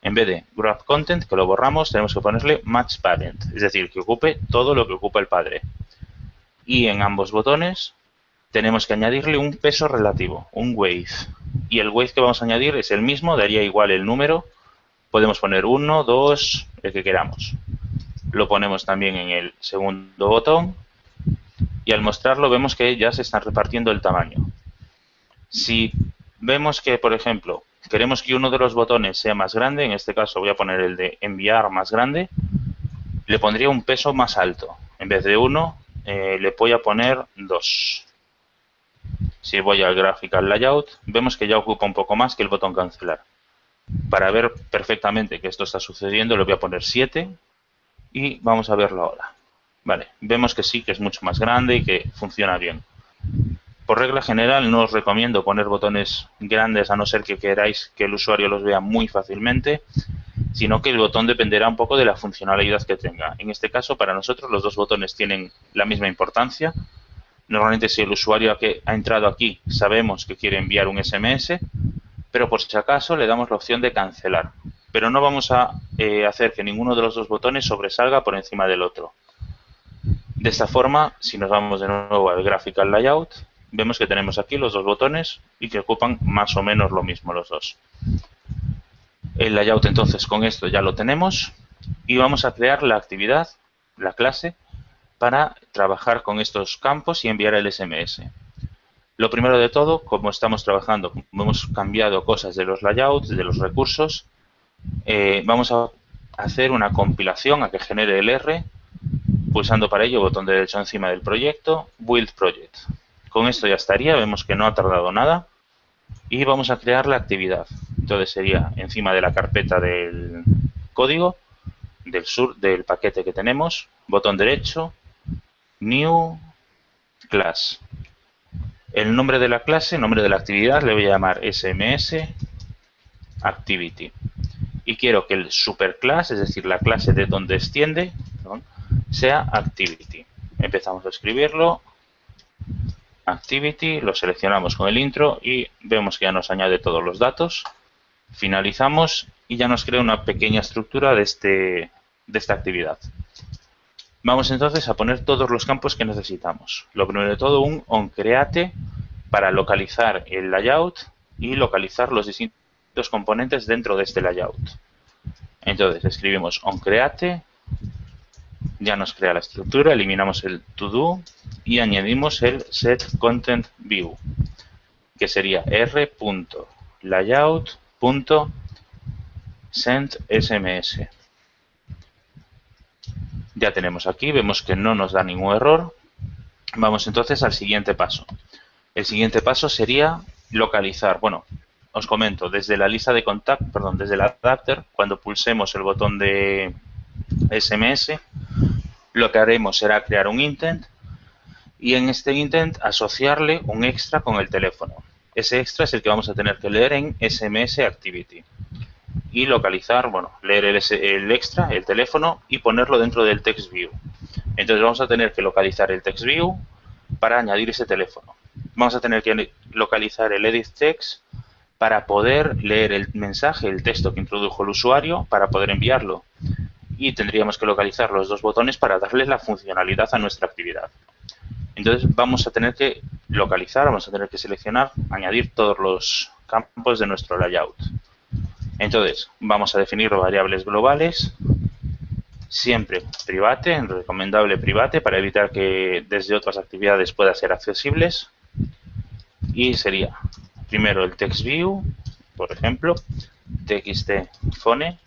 en vez de Grab Content, que lo borramos, tenemos que ponerle Match Parent, es decir, que ocupe todo lo que ocupa el padre. Y en ambos botones tenemos que añadirle un peso relativo, un weight. Y el weight que vamos a añadir es el mismo, daría igual el número. Podemos poner 1, 2, el que queramos. Lo ponemos también en el segundo botón. Y al mostrarlo vemos que ya se están repartiendo el tamaño. Si vemos que, por ejemplo, queremos que uno de los botones sea más grande, en este caso voy a poner el de enviar más grande, le pondría un peso más alto. En vez de 1, le voy a poner 2. Si voy al Graphical Layout, vemos que ya ocupa un poco más que el botón cancelar. Para ver perfectamente que esto está sucediendo, le voy a poner 7 y vamos a verlo ahora. Vale, vemos que sí, que es mucho más grande y que funciona bien. Por regla general, no os recomiendo poner botones grandes a no ser que queráis que el usuario los vea muy fácilmente, sino que el botón dependerá un poco de la funcionalidad que tenga. En este caso, para nosotros, los dos botones tienen la misma importancia. Normalmente, si el usuario que ha entrado aquí sabemos que quiere enviar un SMS, pero por si acaso le damos la opción de cancelar. Pero no vamos a hacer que ninguno de los dos botones sobresalga por encima del otro. De esta forma, si nos vamos de nuevo al Graphical Layout, vemos que tenemos aquí los dos botones y que ocupan más o menos lo mismo los dos. El layout entonces con esto ya lo tenemos y vamos a crear la actividad, la clase, para trabajar con estos campos y enviar el SMS. Lo primero de todo, como estamos trabajando, como hemos cambiado cosas de los layouts, de los recursos, vamos a hacer una compilación a que genere el R, pulsando para ello botón derecho encima del proyecto, Build Project. Con esto ya estaría, vemos que no ha tardado nada y vamos a crear la actividad. Entonces sería encima de la carpeta del código, del paquete que tenemos, botón derecho, New Class. El nombre de la clase, nombre de la actividad, le voy a llamar SMS Activity. Y quiero que el superclass, es decir, la clase de donde extiende, sea Activity. Empezamos a escribirlo. Activity, lo seleccionamos con el intro y vemos que ya nos añade todos los datos. Finalizamos y ya nos crea una pequeña estructura de esta actividad. Vamos entonces a poner todos los campos que necesitamos. Lo primero de todo, un onCreate para localizar el layout y localizar los distintos componentes dentro de este layout. Entonces escribimos onCreate, ya nos crea la estructura, eliminamos el todo y añadimos el setContentView, que sería r.layout.sendSMS. Ya tenemos aquí, vemos que no nos da ningún error. Vamos entonces al siguiente paso. El siguiente paso sería localizar. Bueno, os comento, desde la lista de contactos, perdón, desde el adapter, cuando pulsemos el botón de SMS, lo que haremos será crear un intent y en este intent asociarle un extra con el teléfono. Ese extra es el que vamos a tener que leer en SMS Activity. Y localizar, bueno, leer el extra, el teléfono, y ponerlo dentro del text view. Entonces vamos a tener que localizar el text view para añadir ese teléfono. Vamos a tener que localizar el edit text para poder leer el mensaje, el texto que introdujo el usuario, para poder enviarlo. Y tendríamos que localizar los dos botones para darles la funcionalidad a nuestra actividad. Entonces vamos a tener que localizar, vamos a tener que seleccionar, añadir todos los campos de nuestro layout. Entonces, vamos a definir variables globales, siempre private, recomendable private, para evitar que desde otras actividades puedan ser accesibles. Y sería, primero el text view, por ejemplo, txtphone.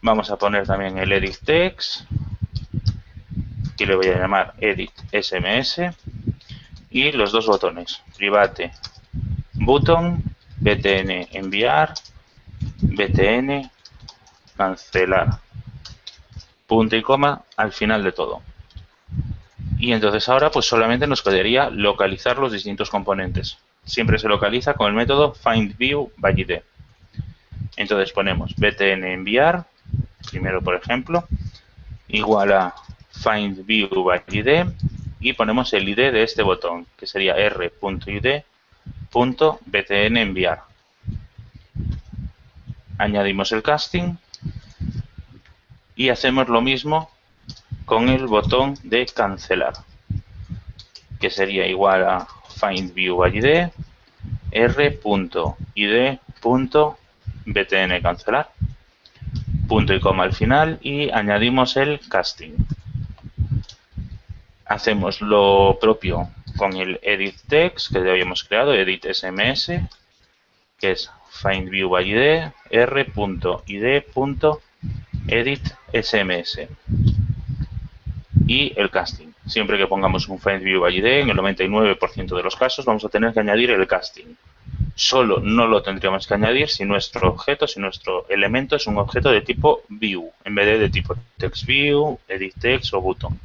Vamos a poner también el edit text, que le voy a llamar edit SMS. Y los dos botones, private button, btn enviar, btn cancelar, punto y coma al final de todo. Y entonces ahora pues solamente nos quedaría localizar los distintos componentes. Siempre se localiza con el método findViewById. Entonces ponemos btn enviar, primero por ejemplo, igual a findViewById y ponemos el id de este botón, que sería r.id.btn enviar. Añadimos el casting y hacemos lo mismo con el botón de cancelar, que sería igual a findViewById r.id.btn cancelar, punto y coma al final, y añadimos el casting. Hacemos lo propio con el edit text que ya habíamos creado, edit sms, que es findViewById r.id.edit sms, y el casting. Siempre que pongamos un findViewById, en el 99% de los casos vamos a tener que añadir el casting. Solo no lo tendríamos que añadir si nuestro objeto, si nuestro elemento es un objeto de tipo view, en vez de tipo textView, editText o button.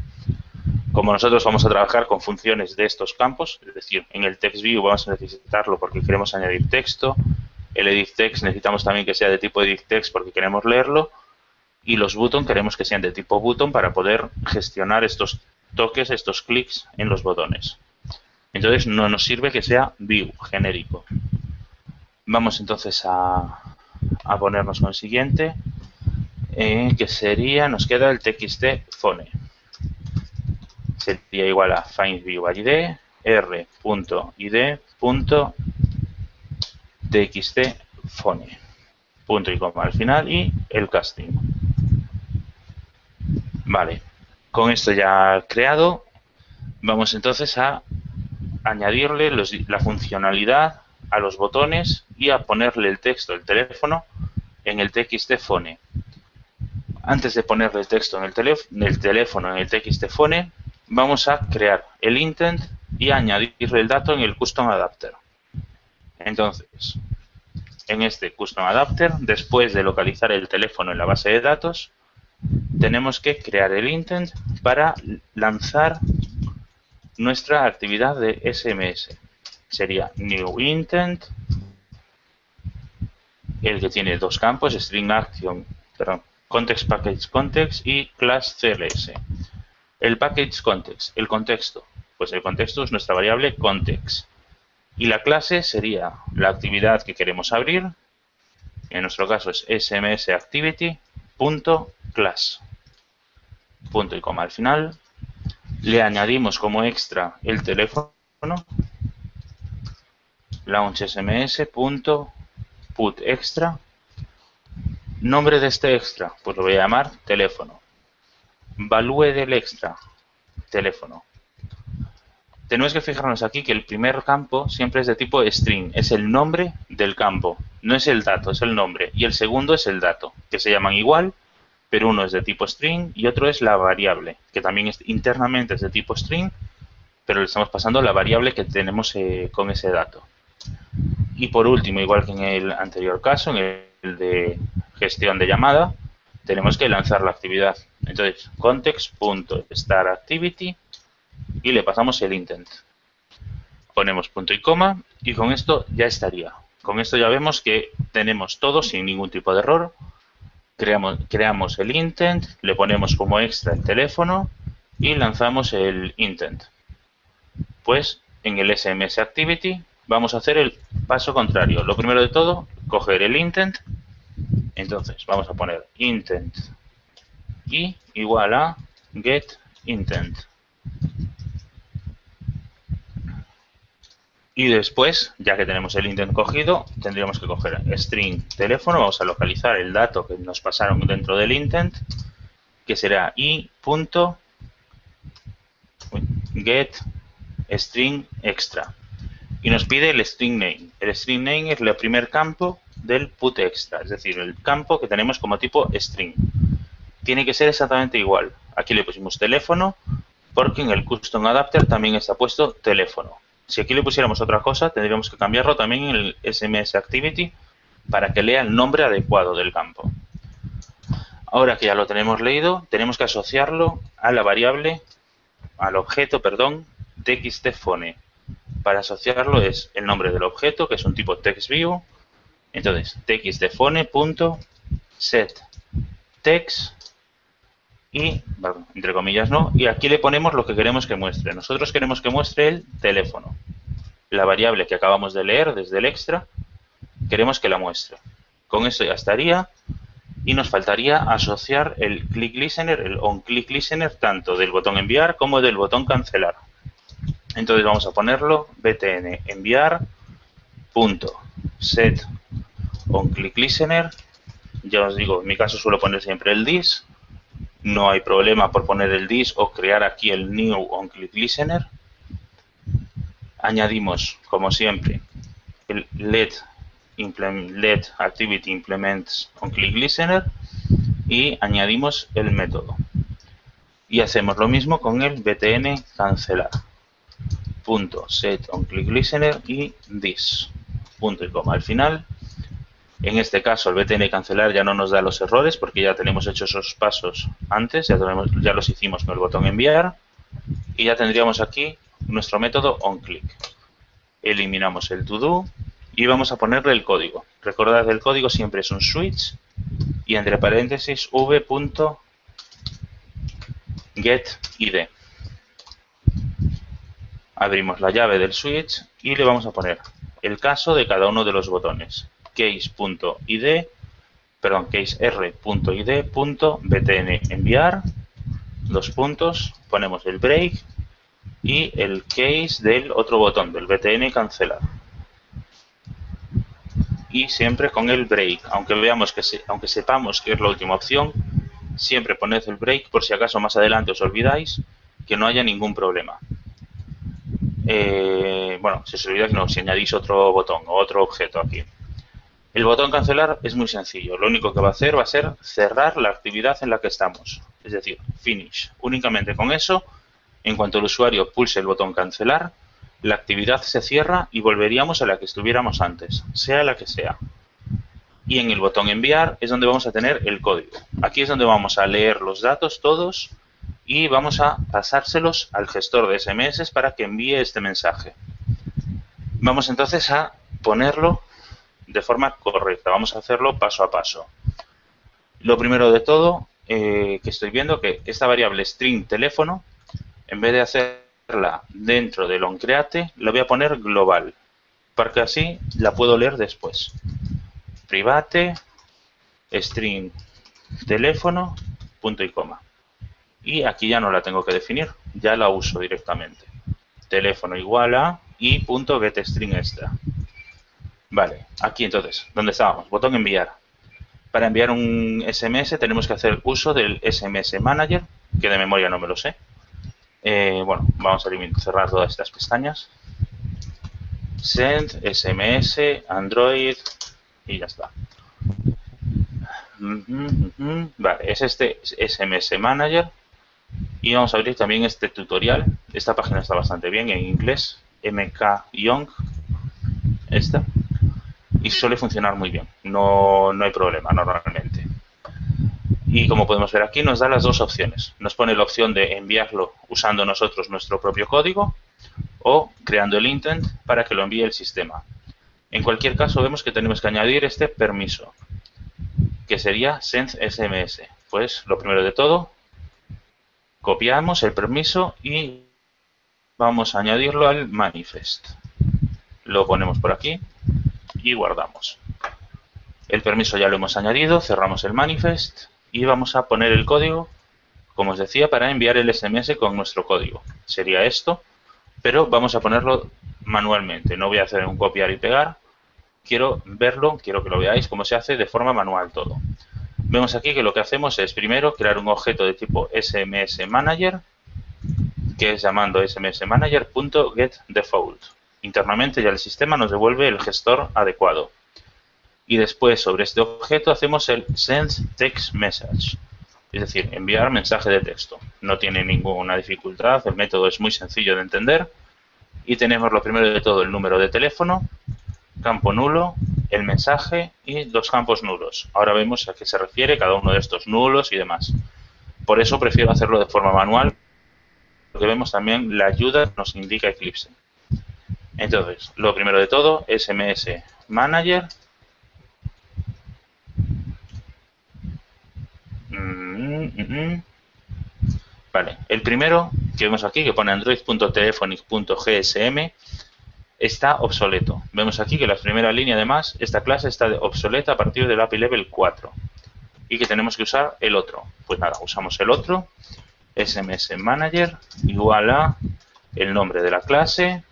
Como nosotros vamos a trabajar con funciones de estos campos, es decir, en el textView vamos a necesitarlo porque queremos añadir texto, el editText necesitamos también que sea de tipo editText porque queremos leerlo, y los button queremos que sean de tipo button para poder gestionar estos toques, estos clics en los botones. Entonces no nos sirve que sea view genérico. Vamos entonces a ponernos con el siguiente, que sería, nos queda el txt-phone. Sería igual a findViewById r.id.txt-phone, punto y coma al final, y el casting. Vale, con esto ya creado, vamos entonces a añadirle la funcionalidad a los botones y a ponerle el texto del teléfono en el txt-phone. Antes de ponerle el texto en el teléfono en el txt-phone, vamos a crear el intent y a añadirle el dato en el custom adapter. Entonces, en este custom adapter, después de localizar el teléfono en la base de datos, tenemos que crear el intent para lanzar nuestra actividad de SMS. Sería new intent, el que tiene dos campos, string action, context package context y class CLS. El package context, el contexto, pues el contexto es nuestra variable context. Y la clase sería la actividad que queremos abrir, en nuestro caso es smsActivity.class. Punto y coma al final. Le añadimos como extra el teléfono, launchsms.putExtra. Nombre de este extra, pues lo voy a llamar teléfono. Value del extra, teléfono. Tenemos que fijarnos aquí que el primer campo siempre es de tipo string, es el nombre del campo, no es el dato, es el nombre. Y el segundo es el dato, que se llaman igual, pero uno es de tipo string y otro es la variable, que también internamente es de tipo string, pero le estamos pasando la variable que tenemos con ese dato. Y por último, igual que en el anterior caso, en el de gestión de llamada, tenemos que lanzar la actividad. Entonces, context.startActivity y le pasamos el intent. Ponemos punto y coma y con esto ya estaría. Con esto ya vemos que tenemos todo sin ningún tipo de error. Creamos el intent, le ponemos como extra el teléfono y lanzamos el intent. Pues en el SMS Activity vamos a hacer el paso contrario. Lo primero de todo, coger el intent. Entonces vamos a poner intent y igual a get intent. Y después, ya que tenemos el intent cogido, tendríamos que coger string teléfono, vamos a localizar el dato que nos pasaron dentro del intent, que será i.get string extra. Y nos pide el string name. El string name es el primer campo del put extra, es decir, el campo que tenemos como tipo string. Tiene que ser exactamente igual. Aquí le pusimos teléfono, porque en el custom adapter también está puesto teléfono. Si aquí le pusiéramos otra cosa, tendríamos que cambiarlo también en el SMS Activity para que lea el nombre adecuado del campo. Ahora que ya lo tenemos leído, tenemos que asociarlo a la variable, al objeto, perdón, txtphone. Para asociarlo es el nombre del objeto, que es un tipo textView. Entonces, txtphone.setText y, bueno, entre comillas, no. Y aquí le ponemos lo que queremos que muestre. Nosotros queremos que muestre el teléfono. La variable que acabamos de leer desde el extra, queremos que la muestre. Con eso ya estaría. Y nos faltaría asociar el click listener, el onClick listener, tanto del botón enviar como del botón cancelar. Entonces vamos a ponerlo btn enviar punto set onClick listener. Ya os digo, en mi caso suelo poner siempre el this. No hay problema por poner el this o crear aquí el new onClick listener. Añadimos, como siempre, el let activity implements onClick listener y añadimos el método. Y hacemos lo mismo con el btn cancelar punto set onClick listener y this punto y coma al final. En este caso el btn cancelar ya no nos da los errores porque ya tenemos hechos esos pasos antes, ya los hicimos con el botón enviar y ya tendríamos aquí nuestro método onClick. Eliminamos el todo y vamos a ponerle el código. Recordad, el código siempre es un switch y entre paréntesis v.getID. Abrimos la llave del switch y le vamos a poner el caso de cada uno de los botones. Case.id, perdón, caser.id.btn enviar, dos puntos, ponemos el break y el case del otro botón, del btn cancelar. Y siempre con el break, aunque veamos que aunque sepamos que es la última opción, siempre poned el break por si acaso más adelante os olvidáis, que no haya ningún problema. Bueno, si os olvidáis no, si añadís otro botón o otro objeto aquí. El botón cancelar es muy sencillo, lo único que va a hacer va a ser cerrar la actividad en la que estamos, es decir, finish. Únicamente con eso, en cuanto el usuario pulse el botón cancelar, la actividad se cierra y volveríamos a la que estuviéramos antes, sea la que sea. Y en el botón enviar es donde vamos a tener el código. Aquí es donde vamos a leer los datos todos y vamos a pasárselos al gestor de SMS para que envíe este mensaje. Vamos entonces a ponerlo de forma correcta, vamos a hacerlo paso a paso. Lo primero de todo, que estoy viendo que esta variable string teléfono, en vez de hacerla dentro del onCreate, la voy a poner global, para que así la puedo leer después. Private string teléfono punto y coma. Y aquí ya no la tengo que definir, ya la uso directamente. Teléfono igual a y punto getString extra. Vale, aquí entonces, ¿dónde estábamos? Botón enviar. Para enviar un SMS tenemos que hacer uso del SMS Manager, que de memoria no me lo sé. Bueno, vamos a cerrar todas estas pestañas. Send, SMS, Android y ya está. Vale, es este SMS Manager. Y vamos a abrir también este tutorial. Esta página está bastante bien en inglés. MK Young. Esta. Y suele funcionar muy bien. No hay problema normalmente. Y como podemos ver aquí, nos da las dos opciones. Nos pone la opción de enviarlo usando nosotros nuestro propio código o creando el intent para que lo envíe el sistema. En cualquier caso, vemos que tenemos que añadir este permiso, que sería send SMS. Pues lo primero de todo, copiamos el permiso y vamos a añadirlo al manifest. Lo ponemos por aquí y guardamos. El permiso ya lo hemos añadido, cerramos el manifest y vamos a poner el código, como os decía, para enviar el SMS con nuestro código. Sería esto, pero vamos a ponerlo manualmente. No voy a hacer un copiar y pegar. Quiero verlo, quiero que lo veáis cómo se hace de forma manual todo. Vemos aquí que lo que hacemos es primero crear un objeto de tipo SMS Manager, que es llamando smsmanager.getDefault. Internamente ya el sistema nos devuelve el gestor adecuado. Y después sobre este objeto hacemos el sendTextMessage, es decir, enviar mensaje de texto. No tiene ninguna dificultad, el método es muy sencillo de entender. Y tenemos lo primero de todo el número de teléfono, campo nulo, el mensaje y los campos nulos. Ahora vemos a qué se refiere cada uno de estos nulos y demás. Por eso prefiero hacerlo de forma manual, porque vemos también la ayuda que nos indica Eclipse. Entonces, lo primero de todo, SMS Manager. Vale, el primero que vemos aquí, que pone android.telephonic.gsm, está obsoleto. Vemos aquí que la primera línea, además, esta clase está obsoleta a partir del API Level 4 y que tenemos que usar el otro. Pues nada, usamos el otro, SMS Manager, igual a el nombre de la clase,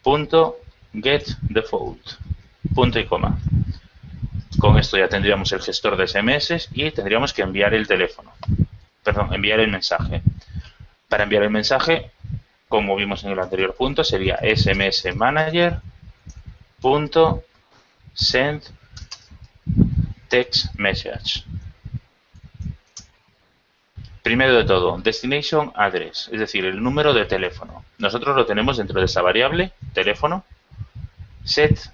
punto get default, punto y coma. Con esto ya tendríamos el gestor de SMS y tendríamos que enviar el teléfono. Perdón, enviar el mensaje. Para enviar el mensaje, como vimos en el anterior punto, sería SMS Manager punto send text message. Primero de todo, destination address, es decir, el número de teléfono. Nosotros lo tenemos dentro de esa variable, teléfono, SC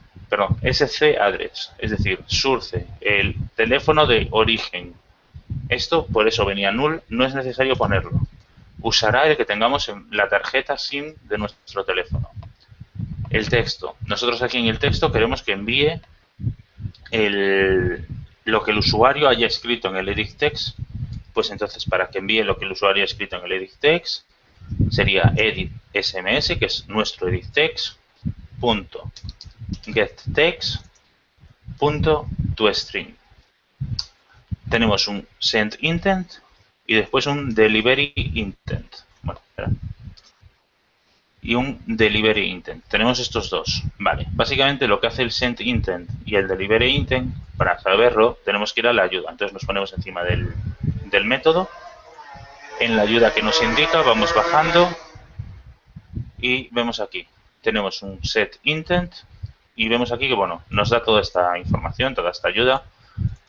address, es decir, source, el teléfono de origen. Esto, por eso venía null, no es necesario ponerlo. Usará el que tengamos en la tarjeta SIM de nuestro teléfono. El texto. Nosotros aquí en el texto queremos que envíe lo que el usuario haya escrito en el edit text. Pues entonces, para que envíe lo que el usuario ha escrito en el edit text, sería edit SMS, que es nuestro edit text, punto get text, punto toString. Tenemos un send intent y después un delivery intent. Bueno, espera. Y un delivery intent. Tenemos estos dos. Vale. Básicamente lo que hace el send intent y el delivery intent, para saberlo, tenemos que ir a la ayuda. Entonces nos ponemos encima del método. En la ayuda que nos indica, vamos bajando y vemos aquí. Tenemos un set intent y vemos aquí que, bueno, nos da toda esta información, toda esta ayuda.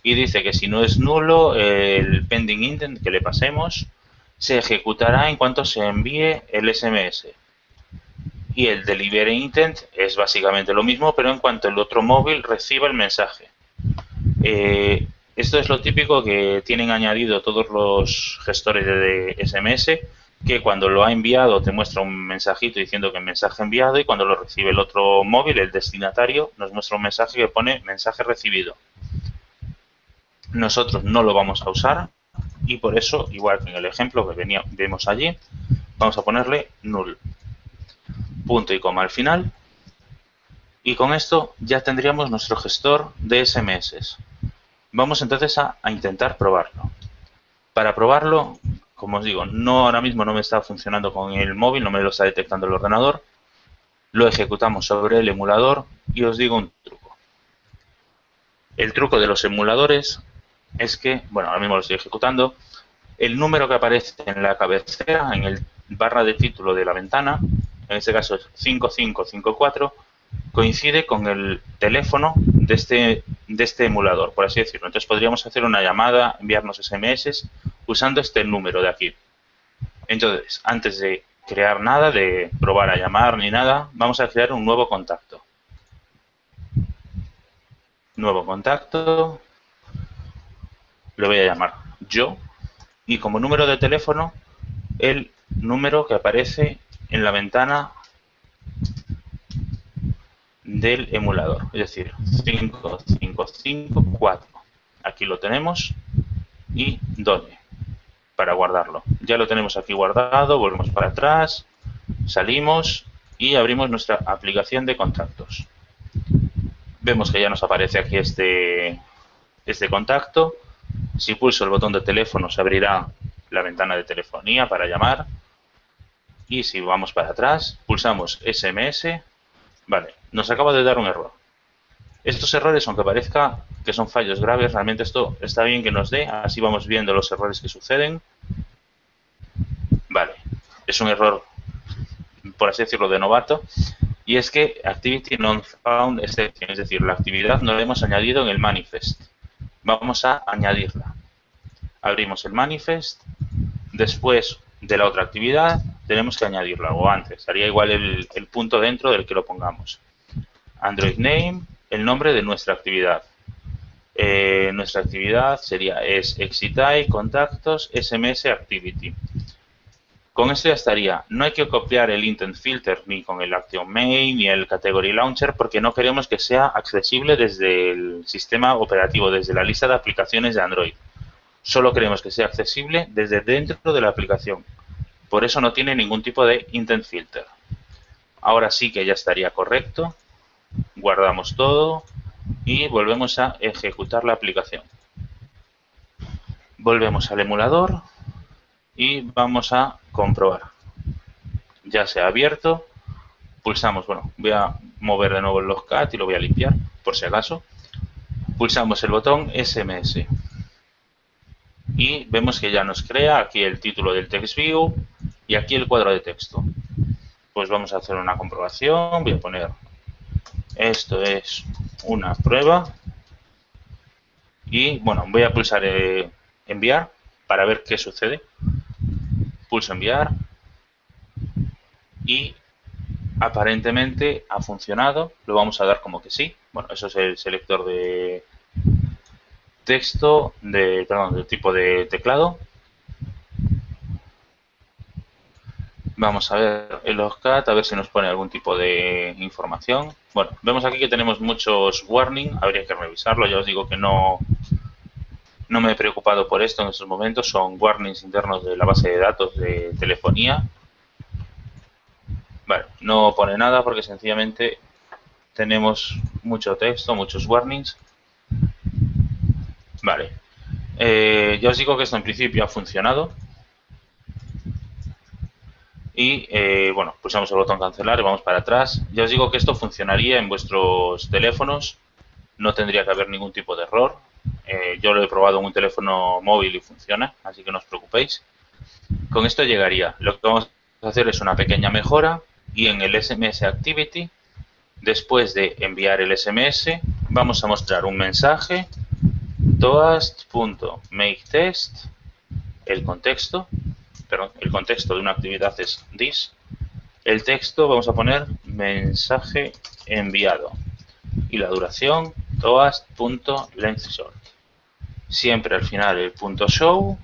Y dice que si no es nulo, el pending intent que le pasemos se ejecutará en cuanto se envíe el SMS. Y el delivery intent es básicamente lo mismo, pero en cuanto el otro móvil reciba el mensaje. Esto es lo típico que tienen añadido todos los gestores de SMS, que cuando lo ha enviado te muestra un mensajito diciendo que el mensaje enviado, y cuando lo recibe el otro móvil, el destinatario, nos muestra un mensaje que pone mensaje recibido. Nosotros no lo vamos a usar y por eso, igual que en el ejemplo que vemos allí, vamos a ponerle null. Punto y coma al final. Y con esto ya tendríamos nuestro gestor de SMS. Vamos entonces a intentar probarlo. Para probarlo, como os digo, ahora mismo no me está funcionando con el móvil, no me lo está detectando el ordenador. Lo ejecutamos sobre el emulador y os digo un truco. El truco de los emuladores es que, bueno, ahora mismo lo estoy ejecutando, el número que aparece en la cabecera, en el barra de título de la ventana, en este caso es 5554, coincide con el teléfono de este emulador, por así decirlo. Entonces podríamos hacer una llamada, enviarnos SMS usando este número de aquí. Entonces, antes de crear nada, de probar a llamar ni nada, vamos a crear un nuevo contacto. Nuevo contacto. Le voy a llamar yo. Y como número de teléfono, el número que aparece en la ventana del emulador, es decir, 5554. Aquí lo tenemos y done para guardarlo. Ya lo tenemos aquí guardado, volvemos para atrás, salimos y abrimos nuestra aplicación de contactos. Vemos que ya nos aparece aquí este contacto. Si pulso el botón de teléfono se abrirá la ventana de telefonía para llamar. Y si vamos para atrás, pulsamos SMS. Vale, nos acaba de dar un error. Estos errores, aunque parezca que son fallos graves, realmente esto está bien que nos dé. Así vamos viendo los errores que suceden. Vale, es un error, por así decirlo, de novato. Y es que Activity Non Found Exception, es decir, la actividad no la hemos añadido en el manifest. Vamos a añadirla. Abrimos el manifest. Después de la otra actividad tenemos que añadirla, o antes, haría igual el punto dentro del que lo pongamos. Android name, el nombre de nuestra actividad. Nuestra actividad sería Excitae, contactos, SMS Activity. Con esto ya estaría. No hay que copiar el Intent Filter ni con el Action Main ni el Category Launcher porque no queremos que sea accesible desde el sistema operativo, desde la lista de aplicaciones de Android. Solo queremos que sea accesible desde dentro de la aplicación. Por eso no tiene ningún tipo de Intent Filter. Ahora sí que ya estaría correcto. Guardamos todo y volvemos a ejecutar la aplicación. Volvemos al emulador y vamos a comprobar. Ya se ha abierto. Pulsamos, bueno, voy a mover de nuevo el Logcat y lo voy a limpiar, por si acaso. Pulsamos el botón SMS. Y vemos que ya nos crea aquí el título del TextView y aquí el cuadro de texto. Pues vamos a hacer una comprobación. Voy a poner, esto es una prueba. Y bueno, voy a pulsar enviar para ver qué sucede. Pulso enviar. Y aparentemente ha funcionado. Lo vamos a dar como que sí. Bueno, eso es el selector de texto, del tipo de teclado. Vamos a ver el Logcat, a ver si nos pone algún tipo de información. Bueno, vemos aquí que tenemos muchos warnings, habría que revisarlo. Ya os digo que no me he preocupado por esto en estos momentos. Son warnings internos de la base de datos de telefonía. Vale, no pone nada porque sencillamente tenemos mucho texto, muchos warnings. Vale, ya os digo que esto en principio ha funcionado. Y bueno, pulsamos el botón cancelar y vamos para atrás. Ya os digo que esto funcionaría en vuestros teléfonos, no tendría que haber ningún tipo de error. Yo lo he probado en un teléfono móvil y funciona, así que no os preocupéis. Con esto llegaría. Lo que vamos a hacer es una pequeña mejora y en el SMS Activity, después de enviar el SMS, vamos a mostrar un mensaje toast.makeTest, el contexto de una actividad es this. El texto vamos a poner mensaje enviado y la duración toast.lengthShort. Siempre al final el punto .show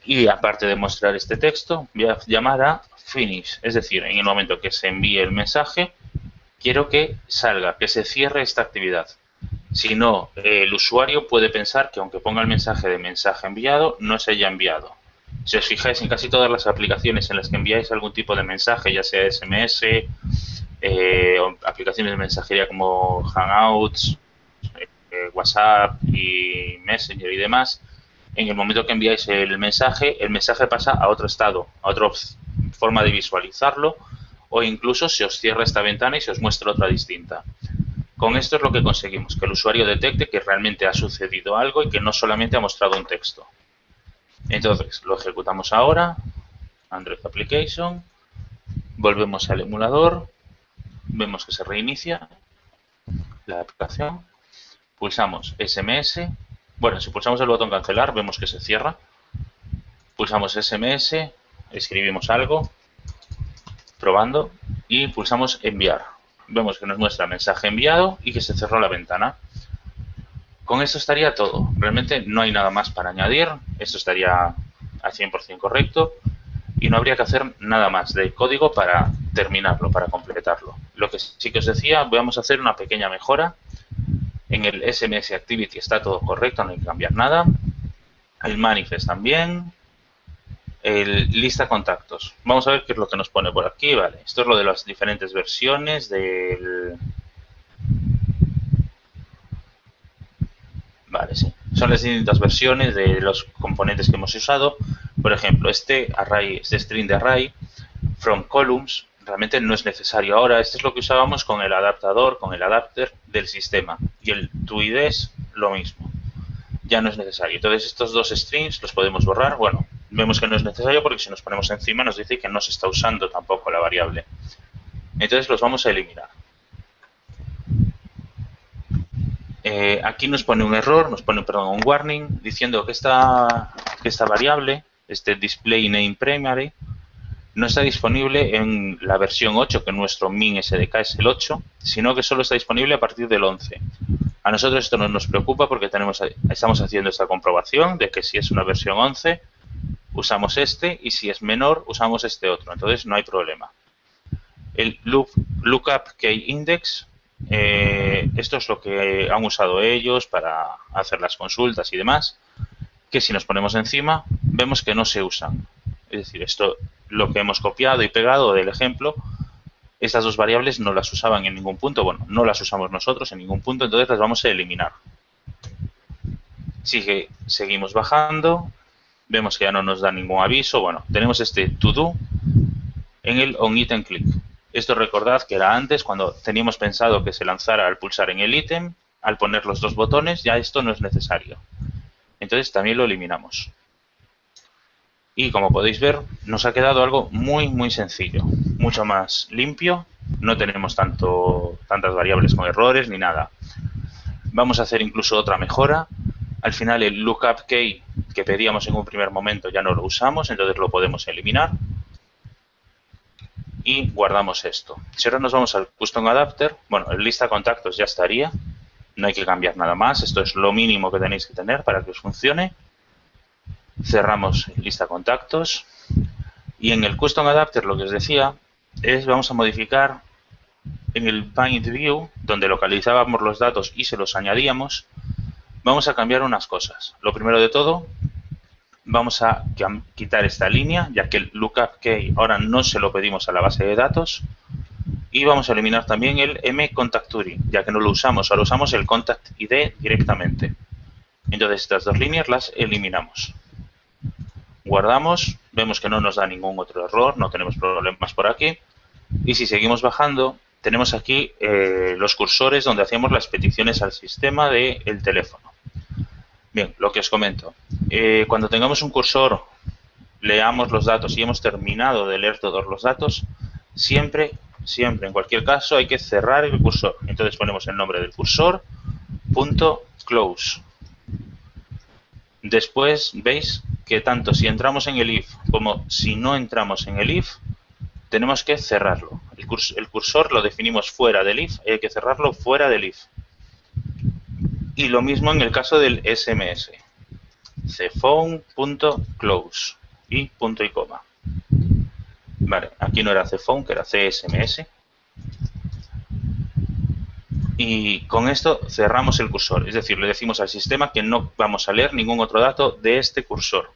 y aparte de mostrar este texto voy a llamar a finish, es decir, en el momento que se envíe el mensaje quiero que salga, que se cierre esta actividad. Si no, el usuario puede pensar que aunque ponga el mensaje de mensaje enviado, no se haya enviado. Si os fijáis en casi todas las aplicaciones en las que enviáis algún tipo de mensaje, ya sea SMS, o aplicaciones de mensajería como Hangouts, WhatsApp y Messenger y demás, en el momento que enviáis el mensaje pasa a otro estado, a otra forma de visualizarlo, o incluso se os cierra esta ventana y se os muestra otra distinta. Con esto es lo que conseguimos, que el usuario detecte que realmente ha sucedido algo y que no solamente ha mostrado un texto. Entonces, lo ejecutamos ahora, Android Application, volvemos al emulador, vemos que se reinicia la aplicación, pulsamos SMS, bueno, si pulsamos el botón cancelar, vemos que se cierra, pulsamos SMS, escribimos algo, probando, y pulsamos enviar. Vemos que nos muestra mensaje enviado y que se cerró la ventana. Con esto estaría todo. Realmente no hay nada más para añadir. Esto estaría al 100% correcto y no habría que hacer nada más de código para terminarlo, para completarlo. Lo que sí que os decía, vamos a hacer una pequeña mejora. En el SMS Activity está todo correcto, no hay que cambiar nada. El Manifest también. El lista contactos. Vamos a ver qué es lo que nos pone por aquí. Vale, esto es lo de las diferentes versiones del... Vale, sí. Son las distintas versiones de los componentes que hemos usado. Por ejemplo, este string de array from columns realmente no es necesario ahora. Este es lo que usábamos con el adaptador, con el adapter del sistema. Y el toID es lo mismo. Ya no es necesario. Entonces estos dos strings los podemos borrar. Bueno, vemos que no es necesario porque si nos ponemos encima nos dice que no se está usando tampoco la variable. Entonces los vamos a eliminar. Aquí nos pone un error, un warning, diciendo que esta variable, este display name primary, no está disponible en la versión 8, que nuestro min SDK es el 8, sino que solo está disponible a partir del 11. A nosotros esto no nos preocupa porque estamos haciendo esta comprobación de que si es una versión 11, usamos este, y si es menor, usamos este otro. Entonces no hay problema. El lookup key index, esto es lo que han usado ellos para hacer las consultas y demás, que si nos ponemos encima, vemos que no se usan. Es decir, esto, lo que hemos copiado y pegado del ejemplo, estas dos variables no las usaban en ningún punto. Bueno, no las usamos nosotros en ningún punto, entonces las vamos a eliminar. Seguimos bajando, vemos que ya no nos da ningún aviso. Bueno, tenemos este to do en el onItemClick. Esto recordad que era antes, cuando teníamos pensado que se lanzara al pulsar en el ítem, al poner los dos botones, ya esto no es necesario. Entonces también lo eliminamos. Y como podéis ver, nos ha quedado algo muy sencillo, mucho más limpio. No tenemos tantas variables con errores ni nada. Vamos a hacer incluso otra mejora. Al final el lookup key que pedíamos en un primer momento ya no lo usamos, entonces lo podemos eliminar. Y guardamos esto. Si ahora nos vamos al Custom Adapter, bueno, el lista de contactos ya estaría. No hay que cambiar nada más. Esto es lo mínimo que tenéis que tener para que os funcione. Cerramos lista de contactos. Y en el Custom Adapter, lo que os decía, vamos a modificar en el Bind View, donde localizábamos los datos y se los añadíamos, vamos a cambiar unas cosas. Lo primero de todo, vamos a quitar esta línea, ya que el lookup key ahora no se lo pedimos a la base de datos. Y vamos a eliminar también el mContactUri, ya que no lo usamos, ahora usamos el Contact ID directamente. Entonces estas dos líneas las eliminamos. Guardamos, vemos que no nos da ningún otro error, no tenemos problemas por aquí. Y si seguimos bajando, tenemos aquí los cursores donde hacíamos las peticiones al sistema del teléfono. Bien, lo que os comento. Cuando tengamos un cursor, leamos los datos y hemos terminado de leer todos los datos, siempre, en cualquier caso, hay que cerrar el cursor. Entonces ponemos el nombre del cursor, .close. Después veis que tanto si entramos en el if como si no entramos en el if, tenemos que cerrarlo. El cursor lo definimos fuera del if, hay que cerrarlo fuera del if. Y lo mismo en el caso del SMS. cphone.close y punto y coma. Vale, aquí no era cphone, que era CSMS. Y con esto cerramos el cursor. Es decir, le decimos al sistema que no vamos a leer ningún otro dato de este cursor.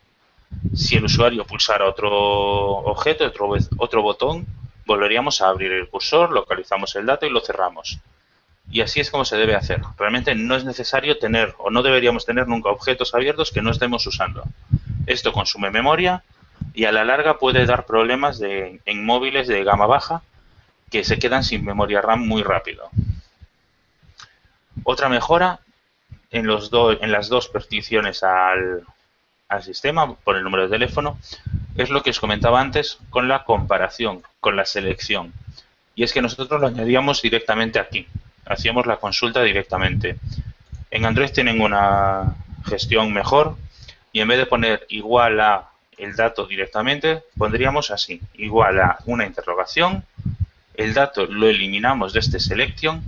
Si el usuario pulsara otro objeto, otro botón, volveríamos a abrir el cursor, localizamos el dato y lo cerramos. Y así es como se debe hacer. Realmente no es necesario tener, o no deberíamos tener nunca, objetos abiertos que no estemos usando. Esto consume memoria y a la larga puede dar problemas en móviles de gama baja que se quedan sin memoria RAM muy rápido. Otra mejora en las dos peticiones al sistema por el número de teléfono es lo que os comentaba antes con la comparación, con la selección. Y es que nosotros lo añadíamos directamente aquí. Hacíamos la consulta directamente. En Android tienen una gestión mejor y en vez de poner igual a el dato directamente, pondríamos así, igual a una interrogación, el dato lo eliminamos de este selection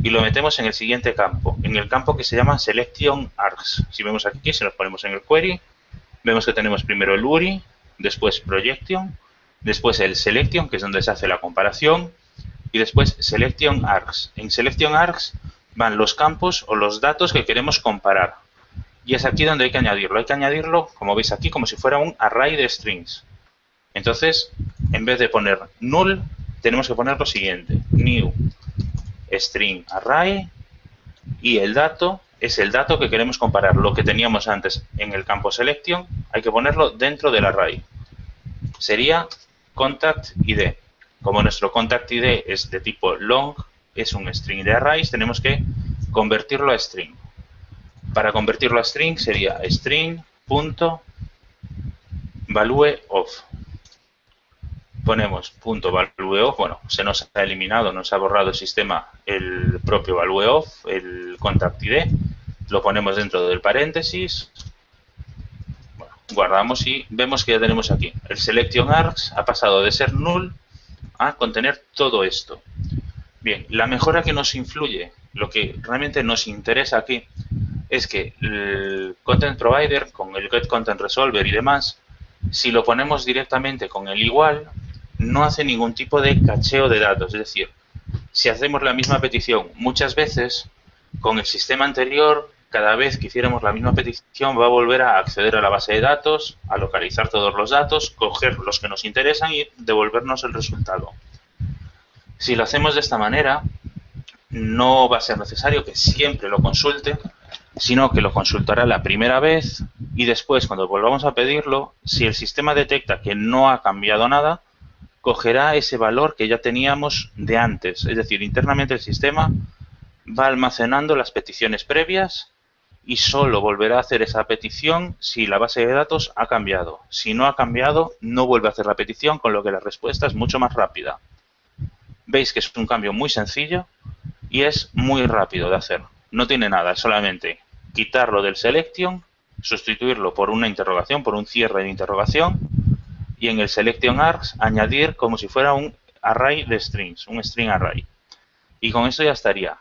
y lo metemos en el siguiente campo, en el campo que se llama selection args. Si vemos aquí, si nos ponemos en el query, vemos que tenemos primero el URI, después projection, después el selection, que es donde se hace la comparación, y después selection args. En selection args van los campos o los datos que queremos comparar. Y es aquí donde hay que añadirlo. Hay que añadirlo, como veis aquí, como si fuera un array de strings. Entonces, en vez de poner null, tenemos que poner lo siguiente. New string array y el dato es el dato que queremos comparar. Lo que teníamos antes en el campo selection, hay que ponerlo dentro del array. Sería contact ID. Como nuestro contact ID es de tipo long, es un string de arrays, tenemos que convertirlo a string. Para convertirlo a string sería string.valueOf. Ponemos .valueOf, bueno, se nos ha eliminado, nos ha borrado el sistema el propio valueOf, el contact ID, lo ponemos dentro del paréntesis. Bueno, Guardamos y vemos que ya tenemos aquí. El selection args ha pasado de ser null a contener todo esto. Bien, la mejora que nos influye, lo que realmente nos interesa aquí, es que el Content Provider, con el Get Content Resolver y demás, si lo ponemos directamente con el igual, no hace ningún tipo de cacheo de datos. Es decir, si hacemos la misma petición muchas veces, con el sistema anterior, cada vez que hiciéramos la misma petición va a volver a acceder a la base de datos, a localizar todos los datos, coger los que nos interesan y devolvernos el resultado. Si lo hacemos de esta manera, no va a ser necesario que siempre lo consulte, sino que lo consultará la primera vez y después, cuando volvamos a pedirlo, si el sistema detecta que no ha cambiado nada, cogerá ese valor que ya teníamos de antes. Es decir, internamente el sistema va almacenando las peticiones previas y solo volverá a hacer esa petición si la base de datos ha cambiado. Si no ha cambiado, no vuelve a hacer la petición, con lo que la respuesta es mucho más rápida. Veis que es un cambio muy sencillo y es muy rápido de hacer. No tiene nada, es solamente quitarlo del selection, sustituirlo por una interrogación, por un cierre de interrogación, y en el selection args añadir como si fuera un array de strings, un string array. Y con eso ya estaría.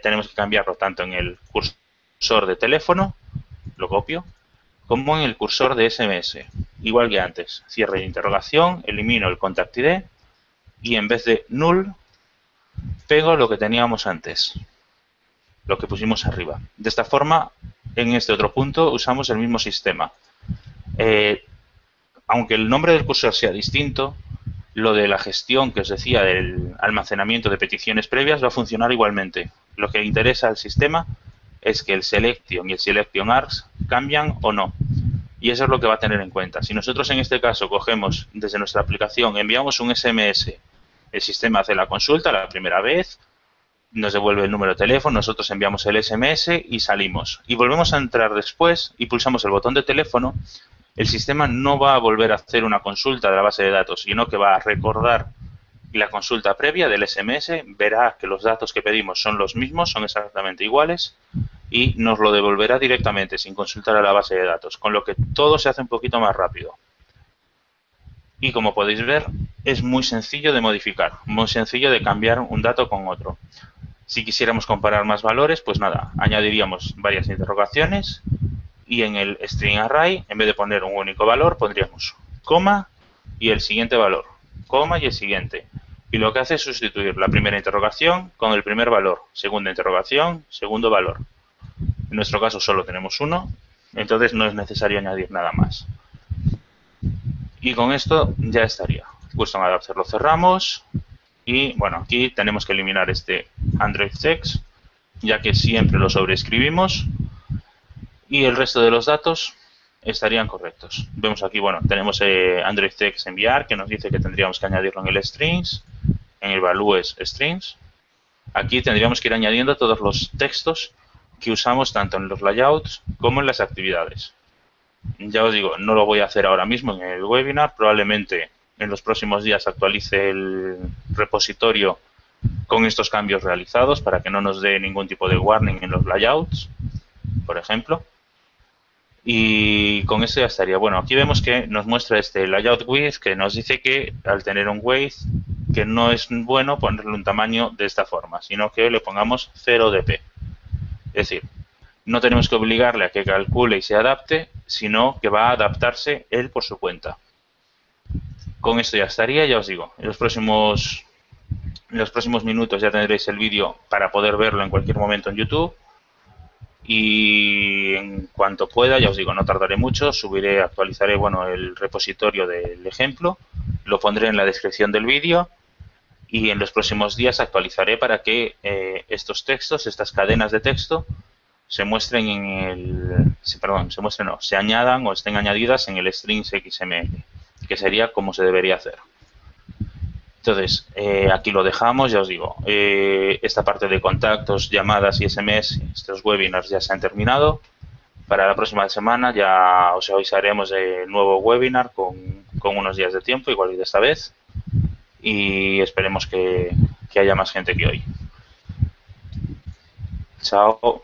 Tenemos que cambiarlo tanto en el cursor de teléfono, lo copio, como en el cursor de SMS. Igual que antes, cierre de interrogación, elimino el contact ID y en vez de null, pego lo que teníamos antes, lo que pusimos arriba. De esta forma, en este otro punto, usamos el mismo sistema. Aunque el nombre del cursor sea distinto, lo de la gestión que os decía del almacenamiento de peticiones previas va a funcionar igualmente. Lo que interesa al sistema es que el selection y el selection args cambian o no. Y eso es lo que va a tener en cuenta. Si nosotros en este caso cogemos desde nuestra aplicación, enviamos un SMS, el sistema hace la consulta la primera vez, nos devuelve el número de teléfono, nosotros enviamos el SMS y salimos. Y volvemos a entrar después y pulsamos el botón de teléfono. El sistema no va a volver a hacer una consulta de la base de datos, sino que va a recordar la consulta previa del SMS, verá que los datos que pedimos son los mismos, son exactamente iguales, y nos lo devolverá directamente, sin consultar a la base de datos, con lo que todo se hace un poquito más rápido. Y como podéis ver, es muy sencillo de modificar, muy sencillo de cambiar un dato con otro. Si quisiéramos comparar más valores, pues nada, añadiríamos varias interrogaciones y en el string array, en vez de poner un único valor, pondríamos coma y el siguiente valor, coma y el siguiente. Y lo que hace es sustituir la primera interrogación con el primer valor, segunda interrogación, segundo valor. En nuestro caso solo tenemos uno, entonces no es necesario añadir nada más. Y con esto ya estaría. Custom Adapter lo cerramos y bueno, aquí tenemos que eliminar este Android Text, ya que siempre lo sobreescribimos. Y el resto de los datos estarían correctos. Vemos aquí, bueno, tenemos Android Text enviar, que nos dice que tendríamos que añadirlo en el strings, en el values strings. Aquí tendríamos que ir añadiendo todos los textos que usamos tanto en los layouts como en las actividades. Ya os digo, no lo voy a hacer ahora mismo en el webinar, probablemente en los próximos días actualice el repositorio con estos cambios realizados para que no nos dé ningún tipo de warning en los layouts, por ejemplo. Y con esto ya estaría. Bueno, aquí vemos que nos muestra este layout width, que nos dice que al tener un width, que no es bueno ponerle un tamaño de esta forma, sino que le pongamos 0 dp. Es decir, no tenemos que obligarle a que calcule y se adapte, sino que va a adaptarse él por su cuenta. Con esto ya estaría, ya os digo. En los próximos minutos ya tendréis el vídeo para poder verlo en cualquier momento en YouTube. Y en cuanto pueda, ya os digo, no tardaré mucho, actualizaré bueno, el repositorio del ejemplo, lo pondré en la descripción del vídeo y en los próximos días actualizaré para que estos textos, estas cadenas de texto, se muestren en el, se añadan o estén añadidas en el strings XML, que sería como se debería hacer. Entonces, aquí lo dejamos, ya os digo, esta parte de contactos, llamadas y SMS, estos webinars ya se han terminado. Para la próxima semana ya os avisaremos de nuevo webinar con unos días de tiempo, igual que de esta vez. Y esperemos que haya más gente que hoy. Chao.